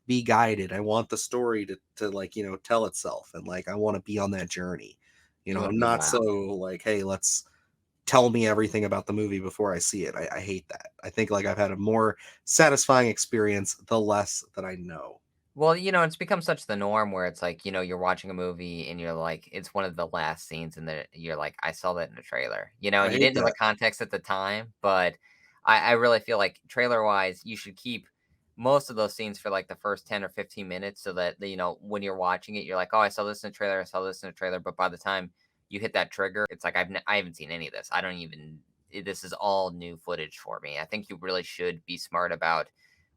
be guided. I want the story to like tell itself, and like I want to be on that journey. you want to I'm be not so wow. like, hey, let's tell me everything about the movie before I see it. I hate that. I think like I've had a more satisfying experience the less that I know. Well, it's become such the norm where it's like, you're watching a movie and you're like, it's one of the last scenes, and then you're like, I saw that in the trailer, I and you hate didn't know the that. context at the time. But I really feel like trailer wise, you should keep most of those scenes for like the first 10 or 15 minutes so that, when you're watching it, you're like, oh, I saw this in the trailer, I saw this in the trailer. But by the time you hit that trigger, it's like, I haven't seen any of this. I don't even, this is all new footage for me. I think you really should be smart about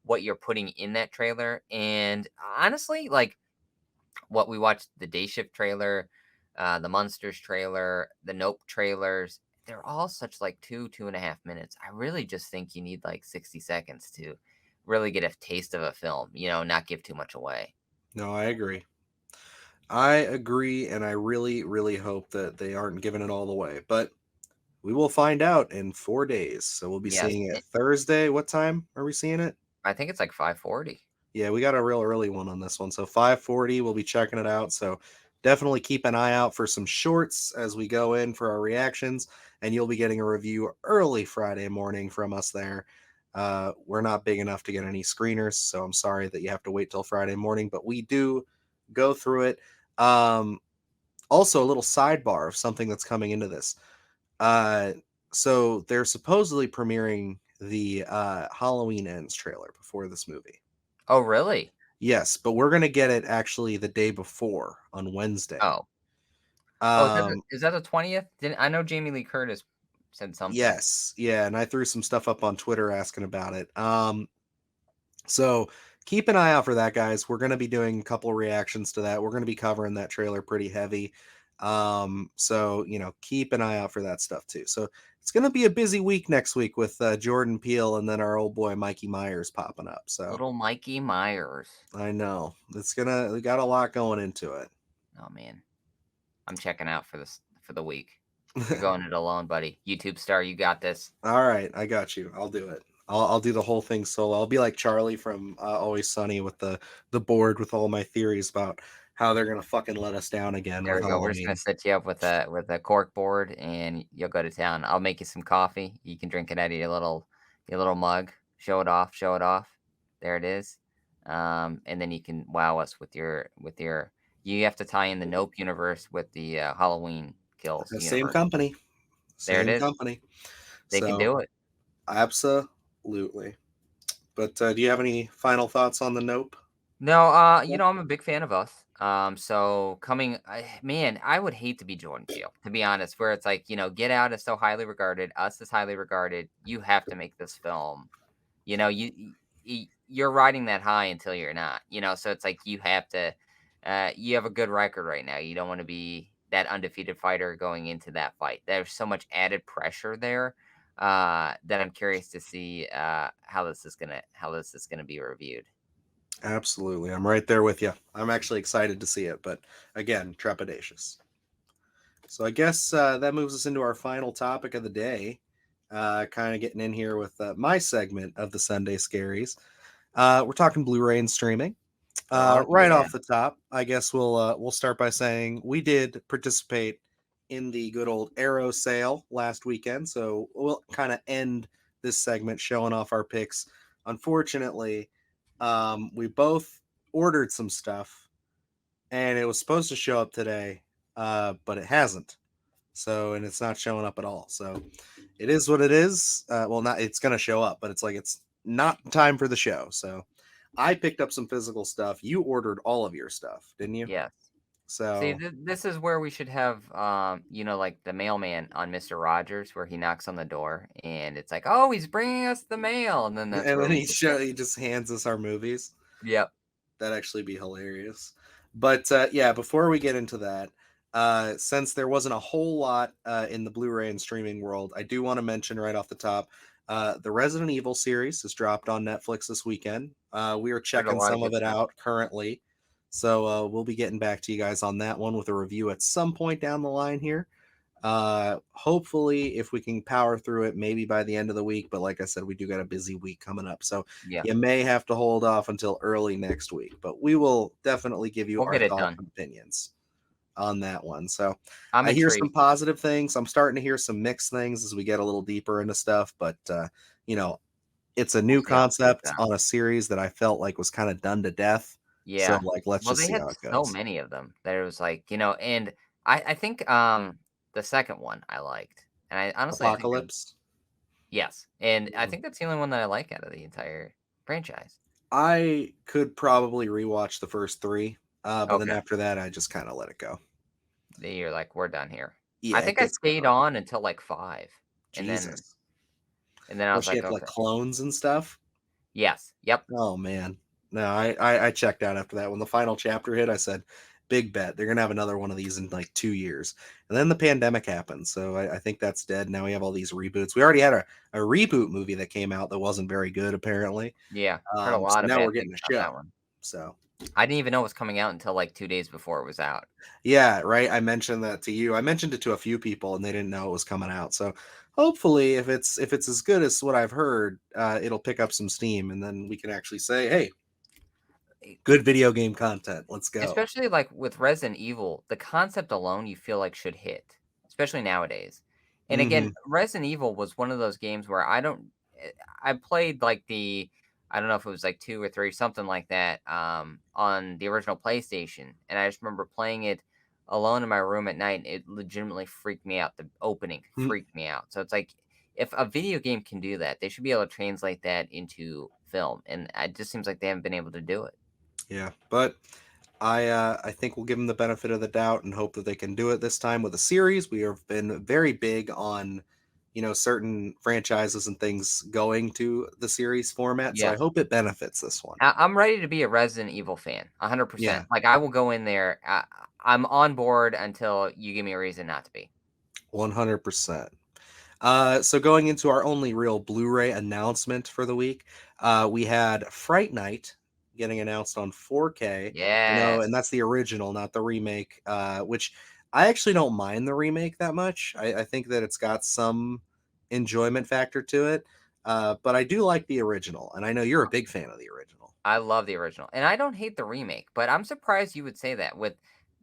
what you're putting in that trailer. And honestly, like what we watched, the Day Shift trailer, the Munsters trailer, the Nope trailers, they're all such like 2.5 minutes. I really just think you need like 60 seconds to really get a taste of a film, not give too much away. No, I agree. I agree, and I really, really hope that they aren't giving it all away. But we will find out in 4 days. So we'll be Yes. seeing it Thursday. What time are we seeing it? I think it's like 5:40. Yeah, we got a real early one on this one. So 5:40, we'll be checking it out. So definitely keep an eye out for some shorts as we go in for our reactions, and you'll be getting a review early Friday morning from us there. We're not big enough to get any screeners, so I'm sorry that you have to wait till Friday morning, but we do go through it. Um, Also, a little sidebar of something that's coming into this. Uh, so they're supposedly premiering the Halloween Ends trailer before this movie. Oh, really? Yes, but we're gonna get it actually the day before on Wednesday. Oh. Oh, Um, is that the 20th? Didn't I know Jamie Lee Curtis said something. yes, yeah, and I threw some stuff up on Twitter asking about it. So keep an eye out for that, guys. We're gonna be doing a couple reactions to that. We're gonna be covering that trailer pretty heavy. So keep an eye out for that stuff too. So it's gonna be a busy week next week with Jordan Peele and then our old boy Mikey Myers popping up. So Little Mikey Myers. I know we got a lot going into it. Oh man. I'm checking out for the week. You're going it alone, buddy. YouTube star, you got this. All right, I got you. I'll do it. I'll do the whole thing solo. I'll be like Charlie from Always Sunny with the board with all my theories about how they're gonna fucking let us down again There with we go. We're just gonna Halloween. set you up with a cork board, and you'll go to town. I'll make you some coffee. You can drink it out of your little mug. Show it off. Show it off. There it is. And then you can wow us with your. You have to tie in the Nope universe with the Halloween Kills Same universe. company, There it same is. company. They can So do it. absolutely. But do you have any final thoughts on the Nope? No, I'm a big fan of Us. So man, I would hate to be Jordan Peele, to be honest, where it's like, Get Out is so highly regarded, Us is highly regarded. You have to make this film. You're riding that high until you're not, so it's like you have a good record right now. You don't want to be that undefeated fighter going into that fight. There's so much added pressure there that I'm curious to see how this is gonna be reviewed. Absolutely. I'm right there with you. I'm actually excited to see it, but again, trepidatious. So I guess that moves us into our final topic of the day. Kind of getting in here with my segment of the Sunday Scaries. We're talking Blu-ray and streaming. Oh Right yeah. off the top, I guess we'll start by saying we did participate in the good old Arrow sale last weekend, so we'll kind of end this segment showing off our picks. Unfortunately, we both ordered some stuff, and it was supposed to show up today, but it hasn't. So, and it's not showing up at all. So, it is what it is. Well, not it's going to show up, but it's like it's not time for the show. So, I picked up some physical stuff. You ordered all of your stuff, didn't you? Yes. See, So, this is where we should have, like the mailman on Mister Rogers, where he knocks on the door, and it's like, oh, he's bringing us the mail, and then that's and where then we get the. he just hands us our movies. Yep. That'd actually be hilarious. But yeah, before we get into that, since there wasn't a whole lot in the Blu-ray and streaming world, I do want to mention right off the top, the Resident Evil series has dropped on Netflix this weekend. We are Heard a checking lot of some of good it stuff. out currently. So we'll be getting back to you guys on that one with a review at some point down the line here. Hopefully, if we can power through it, maybe by the end of the week. But like I said, we do got a busy week coming up, so Yeah, you may have to hold off until early next week. But we will definitely give you we'll our get it thoughts done. and opinions on that one. So I'm I hear some intrigued. positive things. I'm starting to hear some mixed things as we get a little deeper into stuff. But you know, it's a We'll new see how it plays concept out. on a series that I felt like was kind of done to death. So Yeah. like, let's Well, just they see had how it so goes. many of them that it was like, and I think the second one I liked. And I honestly I think that Apocalypse. yes. And I Mm. think that's the only one that I like out of the entire franchise. I could probably rewatch the first three, but then Okay. after that, I just kind of let it go. You're like, we're done here. I Yeah, it think I gets stayed dark. on until like 5. And then Jesus. and then I Oh, was she like, had like okay. clones and stuff. Yes. Yep. Oh man, no, I checked out after that. When the final chapter hit, I said, "Big bet they're gonna have another one of these in like 2 years." And then the pandemic happened, so I think that's dead. Now we have all these reboots. We already had a reboot movie that came out that wasn't very good, apparently. Yeah. Heard a So lot of now we're bad getting things a about that show. one. So I didn't even know it was coming out until like 2 days before it was out. yeah, right. I mentioned that to you. I mentioned it to a few people, and they didn't know it was coming out. So hopefully, if it's as good as what I've heard, it'll pick up some steam, and then we can actually say, "Hey, E good video game content. Let's go." Especially, like, with Resident Evil, the concept alone you feel like should hit, especially nowadays. And again, Hmm. Resident Evil was one of those games where I played, like, I don't know if it was, like, 2 or 3, something like that, on the original PlayStation, and I just remember playing it alone in my room at night, it legitimately freaked me out, the opening freaked me out. So it's like, if a video game can do that, they should be able to translate that into film, and it just seems like they haven't been able to do it. Yeah, but I think we'll give them the benefit of the doubt and hope that they can do it this time with a series. We have been very big on certain franchises and things going to the series format, so Yeah. I hope it benefits this one. I'm ready to be a Resident Evil fan, Yeah, 100%. Like, I will go in there, I'm on board until you give me a reason not to be. 100%. So going into our only real Blu-ray announcement for the week, we had Fright Night getting announced on 4K. And Yes. that's the original, not the remake. Which I actually don't mind the remake that much. I think that it's got some enjoyment factor to it. But I do like the original, and I know you're a big fan of the original. I love the original, and I don't hate the remake, but I'm surprised you would say that with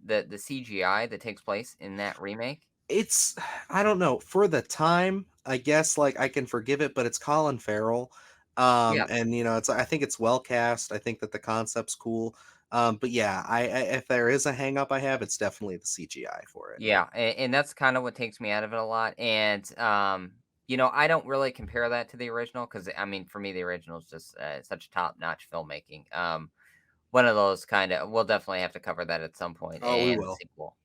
the CGI that takes place in that remake. It's I don't know, for the time, I guess, like, I can forgive it, but it's Colin Farrell, Yeah. and, it's I think it's well cast, I think that the concept's cool, but yeah, I if there is a hang up I have, it's definitely the CGI for it. Yeah, and that's kinda what takes me out of it a lot, and, I don't really compare that to the original because I mean, for me, the original is just, such top-notch filmmaking, one of those kinda we'll definitely have to cover that at some point Oh, we and the will. sequel.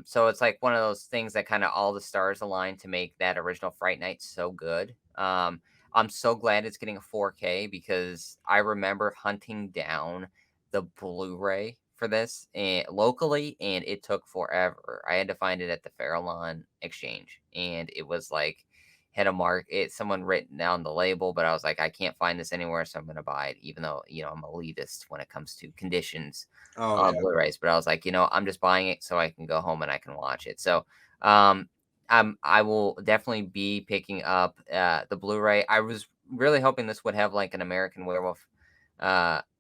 So it's like one of those things that kinda all the stars align to make that original Fright Night so good. I'm so glad it's getting a 4K because I remember hunting down the Blu-ray for this locally, and it took forever. I had to find it at the Farallon Exchange, and it was like had a mark someone written down the label, but I was like, I can't find this anywhere, so I'm gonna buy it, even though I'm elitist when it comes to conditions Oh, on yeah. Blu-rays. But I was like, I'm just buying it so I can go home and I can watch it. So I will definitely be picking up the Blu-ray. I was really hoping this would have like an American Werewolf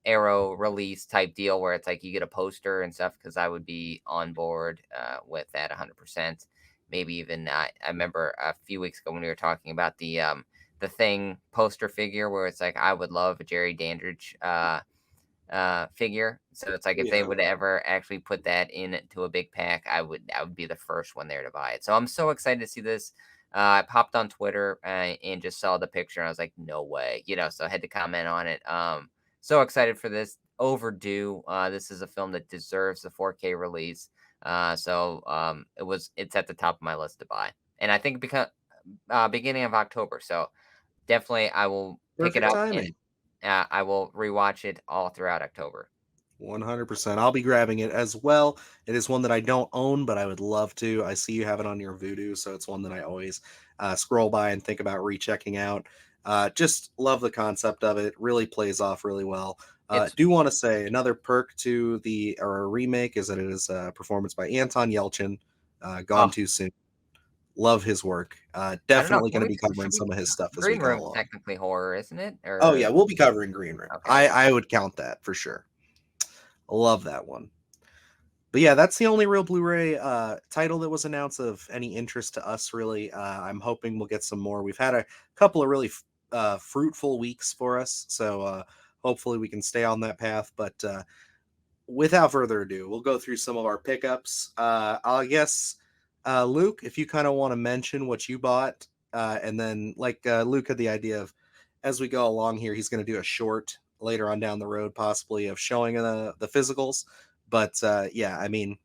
Arrow release type deal where it's like you get a poster and stuff because I would be on board with that 100%. Maybe even I remember a few weeks ago when we were talking about the Thing poster figure where it's like I would love a Jerry Dandridge figure. So it's like if they Yeah. would ever actually put that into a big pack, I would be the first one there to buy it. So I'm so excited to see this. I popped on Twitter and just saw the picture and I was like, no way, so I had to comment on it. So excited for this. Overdue. This is a film that deserves the 4K release. It's at the top of my list to buy. And I think because beginning of October. So definitely I will pick it Perfect up and timing. I will rewatch it all throughout October. 100%. I'll be grabbing it as well. It is one that I don't own, but I would love to. I see you have it on your Voodoo, so it's one that I always scroll by and think about rechecking out. Just love the concept of it. Really plays off really well. Do want to say another perk to the or remake is that it is a performance by Anton Yelchin, gone Oh, too soon. Love his work. I don't know. Definitely Can going to we? be covering Should we? some of his stuff as we Green go Room's along. technically horror, isn't it? Oh yeah, Or we'll be covering Green Room. okay. I would count that for sure. Love that one. But yeah, that's the only real Blu-ray title that was announced of any interest to us. Really, I'm hoping we'll get some more. We've had a couple of really fruitful weeks for us, so hopefully we can stay on that path. But without further ado, we'll go through some of our pickups. I guess, Luke, if you kind of want to mention what you bought, and then like Luke had the idea of as we go along here, he's going to do a short later on down the road, possibly of showing the physicals. But yeah, I mean,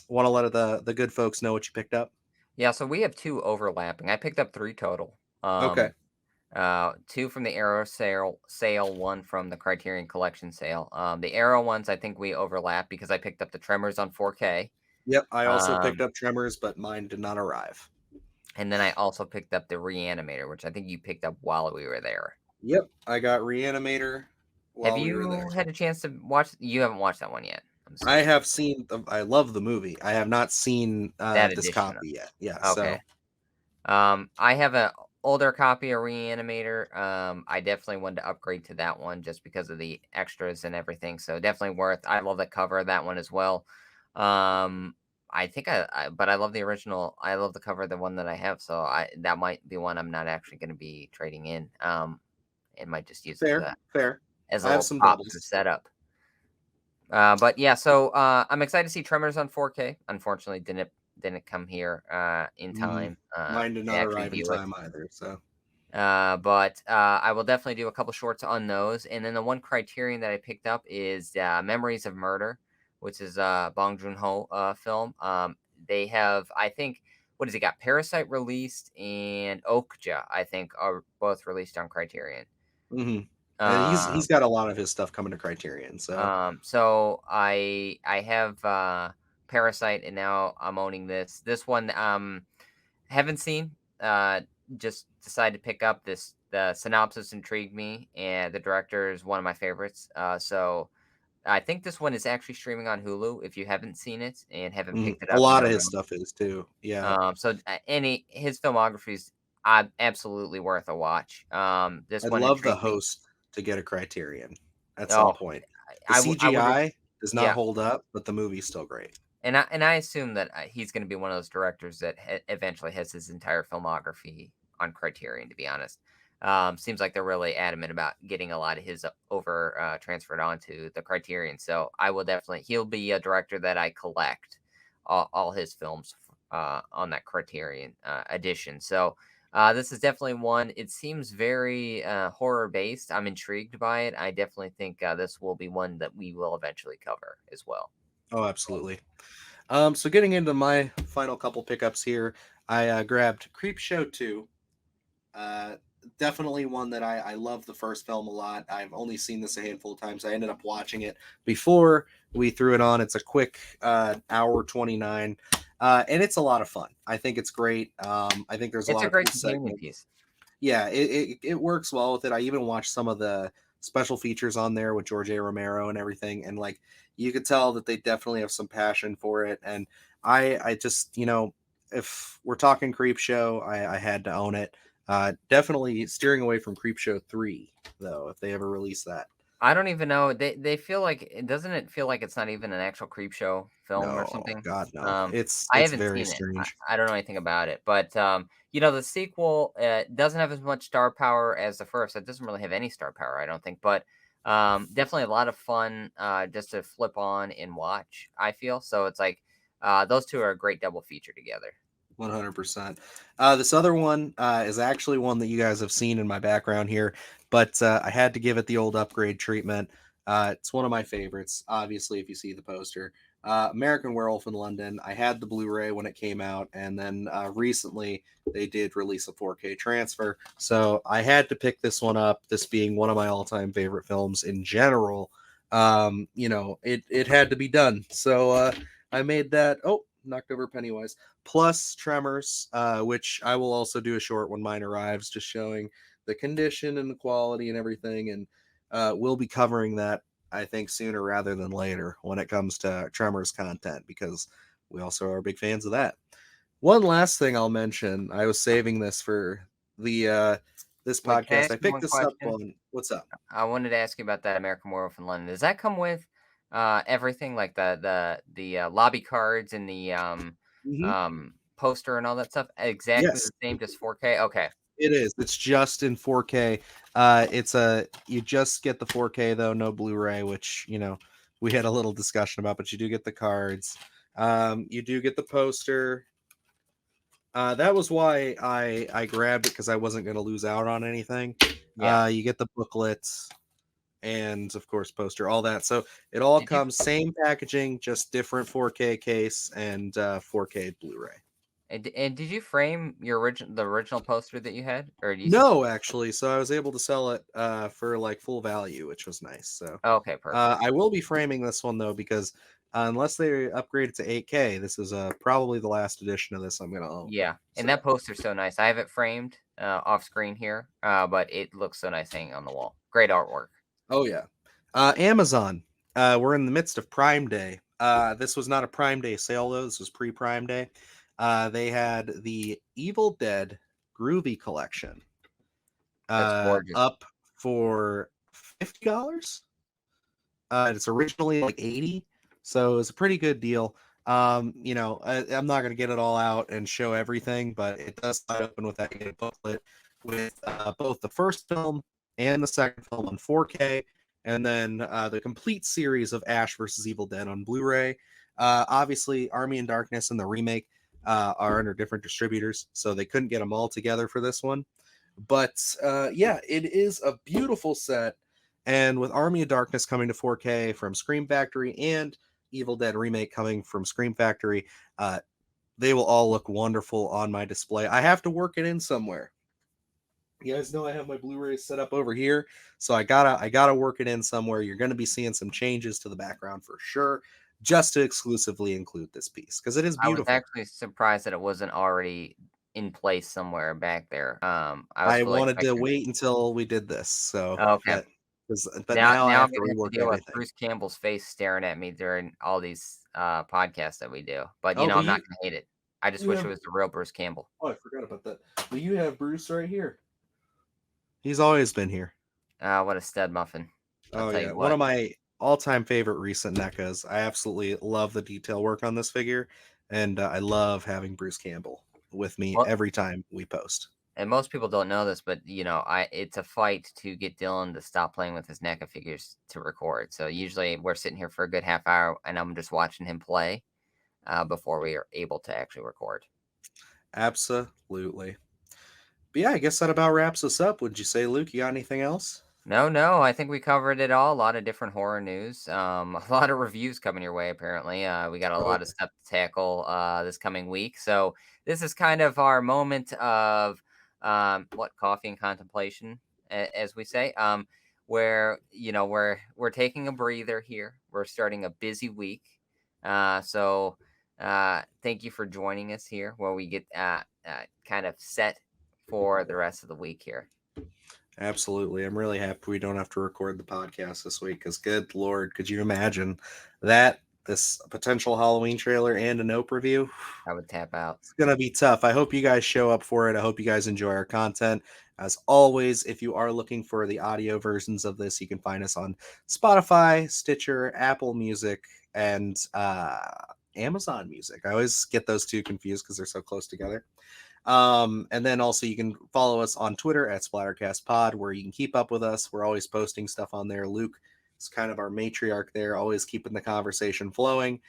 want to let the good folks know what you picked up. Yeah, so we have 2 overlapping. I picked up 3 total. Okay. 2 from the Arrow sale, 1 from the Criterion Collection sale. The Arrow ones, I think we overlap because I picked up the Tremors on 4K. Yep. I also picked Um, up Tremors, but mine did not arrive. and then I also picked up the Reanimator, which I think you picked up while we were there. Yep. I got Reanimator Have while we were there. you had a chance to watch? You haven't watched that one yet, I'm I assuming. have seen. I love the movie. I have not seen That this edition. copy yet. Yeah. Okay. So I have a older copy of Reanimator. I definitely wanted to upgrade to that one just because of the extras and everything. So definitely worth. I love the cover of that one as well. Um, I think but I love the original. I love the cover of the one that I have. So that might be one I'm not actually going to be trading in. And might just use fair, fair. as a I have little some prop for doubles. setup. But yeah, so I'm excited to see Tremors on 4K. Unfortunately, didn't come here in Mm, time mine did to not actually arrive in view it. time either. So But I will definitely do a couple shorts on those. And then the one Criterion that I picked up is Memories of Murder, which is a Bong Joon-ho film. They have, I think, what has he got? Parasite released and Okja, I think, are both released on Criterion. hmm and he's Um, got a lot of his stuff coming to Criterion. So so I have Parasite, and now I'm owning this. This one haven't seen. Just decided to pick up this. The synopsis intrigued me, and the director is one of my favorites. So I think this one is actually streaming on Hulu. If you haven't seen it and haven't picked it a up, you lot of don't his know. stuff is too. Yeah, So any his filmography is absolutely worth a watch. This I'd one love the intrigued me. host to get a Criterion at some Oh, point. The I would. CGI does not Yeah, hold up, but the movie's still great. and I assume that he's going to be one of those directors that eventually has his entire filmography on Criterion. To be honest, seems like they're really adamant about getting a lot of his over transferred onto the Criterion. So I will definitely. He'll be a director that I collect all his films on that Criterion edition. So. This is definitely one. It seems very horror based. I'm intrigued by it. I definitely think this will be one that we will eventually cover as well. Oh, absolutely. So getting into my final couple pickups here, I grabbed Creep Show 2. Uh, Definitely one that I love the first film a lot. I've only seen this a handful of times. I ended up watching it before we threw it on. It's a quick hour 29, and it's a lot of fun. I think it's great. I think there's a It's lot a of great cool companion segments. piece. Yeah, it works well with it. I even watched some of the special features on there with George A. Romero and everything, and like you could tell that they definitely have some passion for it. And I just if we're talking Creep Show, I had to own it. Definitely steering away from Creep Show 3 though, if they ever release that. I don't even know. They feel like doesn't it feel like it's not even an actual creep show film or No, something? God no. I It's haven't very seen it. strange. I don't know anything about it, but the sequel doesn't have as much star power as the first. It doesn't really have any star power, I don't think, but definitely a lot of fun just to flip on and watch. I feel so. It's like those two are a great double feature together. 100%. This other one is actually one that you guys have seen in my background here, but I had to give it the old upgrade treatment. It's one of my favorites, obviously, if you see the poster. American Werewolf in London. I had the Blu ray when it came out, and then recently they did release a 4K transfer. So I had to pick this one up, this being one of my all time favorite films in general. It had to be done. So I made that. Oh, knocked over Pennywise plus Tremors, which I will also do a short when mine arrives, just showing the condition and the quality and everything. And we'll be covering that I think sooner rather than later when it comes to Tremors content, because we also are big fans of that. One last thing I'll mention, I was saving this for the this Wait, can I podcast. I ask you picked one this up question? on what's up? I wanted to ask you about that American Werewolf in London. Does that come with everything like the lobby cards and the Hmm. poster and all that stuff? Exactly Yes, the same, just 4K. Okay. it is. It's just in 4K. It's a you just get the 4K though, no Blu-ray, which we had a little discussion about, but you do get the cards. You do get the poster. That was why I grabbed it, because I wasn't going to lose out on anything. Yeah. You get the booklets and of course poster, all that. So it all Did you comes same packaging, just different 4K case and 4K Blu-ray. and did you frame the original poster that you had, or do you? No, actually, so I was able to sell it for like full value, which was nice. So Okay, perfect. I will be framing this one though, because unless they upgrade it to 8K, this is probably the last edition of this I'm gonna own. Yeah, and So that poster's so nice. I have it framed off screen here, but it looks so nice hanging on the wall. Great artwork. oh yeah. Amazon. We're in the midst of Prime Day. This was not a Prime Day sale though. This was pre-Prime Day. They had the Evil Dead Groovy Collection That's gorgeous. up for $50. It's originally like 80, so it's a pretty good deal. I'm not gonna get it all out and show everything, but it does slide open with that you get a booklet with both the first film and the second film on 4K, and then the complete series of Ash versus Evil Dead on Blu-ray. Obviously, Army in Darkness and the remake are under different distributors, so they couldn't get them all together for this one. But yeah, it is a beautiful set. And with Army of Darkness coming to 4K from Scream Factory and Evil Dead Remake coming from Scream Factory, they will all look wonderful on my display. I have to work it in somewhere. You guys know I have my Blu-rays set up over here, so I gotta work it in somewhere. You're going to be seeing some changes to the background for sure, just to exclusively include this piece because it is I was beautiful. actually surprised that it wasn't already in place somewhere back there. I was I fully wanted to expecting. wait until we did this, so Okay. that but Now now I now I'm have to gonna have to rework deal with everything. Bruce Campbell's face staring at me during all these, podcasts that we do, but, Oh, but I'm not gonna hate it. I just you wish it have was the real Bruce Campbell. oh, I forgot about that. But you have Bruce right here. He's always been here. What a stud muffin. I'll Oh tell yeah, you one what. of my all-time favorite recent NECAs. I absolutely love the detail work on this figure, and I love having Bruce Campbell with me Well, every time we post. and most people don't know this, but, it's a fight to get Dylan to stop playing with his NECA figures to record, so usually we're sitting here for a good half hour, and I'm just watching him play, before we are able to actually record. Absolutely. But yeah, I guess that about wraps us up. Would you say, Luke, you got anything else? No, no, I think we covered it all. A lot of different horror news. A lot of reviews coming your way, apparently. We got a Oh lot of stuff to tackle this coming week. So this is kind of our moment of what coffee and contemplation, as we say. Where we're taking a breather here. We're starting a busy week. Thank you for joining us here, where we get kind of set for the rest of the week here. absolutely. I'm really happy we don't have to record the podcast this week because, good Lord, could you imagine that? This potential Halloween trailer and a Nope review? I would tap out. It's going to be tough. I hope you guys show up for it. I hope you guys enjoy our content. As always, if you are looking for the audio versions of this, you can find us on Spotify, Stitcher, Apple Music, and Amazon Music. I always get those two confused because they're so close together. And then also you can follow us on Twitter at SplattercastPod, where you can keep up with us. We're always posting stuff on there. Luke is kind of our matriarch there, always keeping the conversation flowing.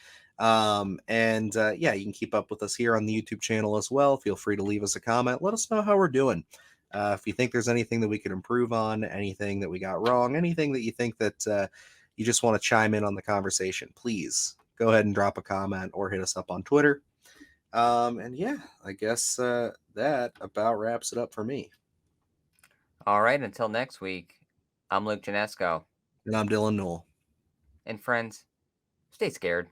Yeah, you can keep up with us here on the YouTube channel as well. Feel free to leave us a comment. Let us know how we're doing. If you think there's anything that we could improve on, anything that we got wrong, anything that you think that you just want to chime in on the conversation, please go ahead and drop a comment or hit us up on Twitter. And yeah, I guess that about wraps it up for me. All right, until next week, I'm Luke Janesco. And I'm Dylan Newell. And friends, stay scared.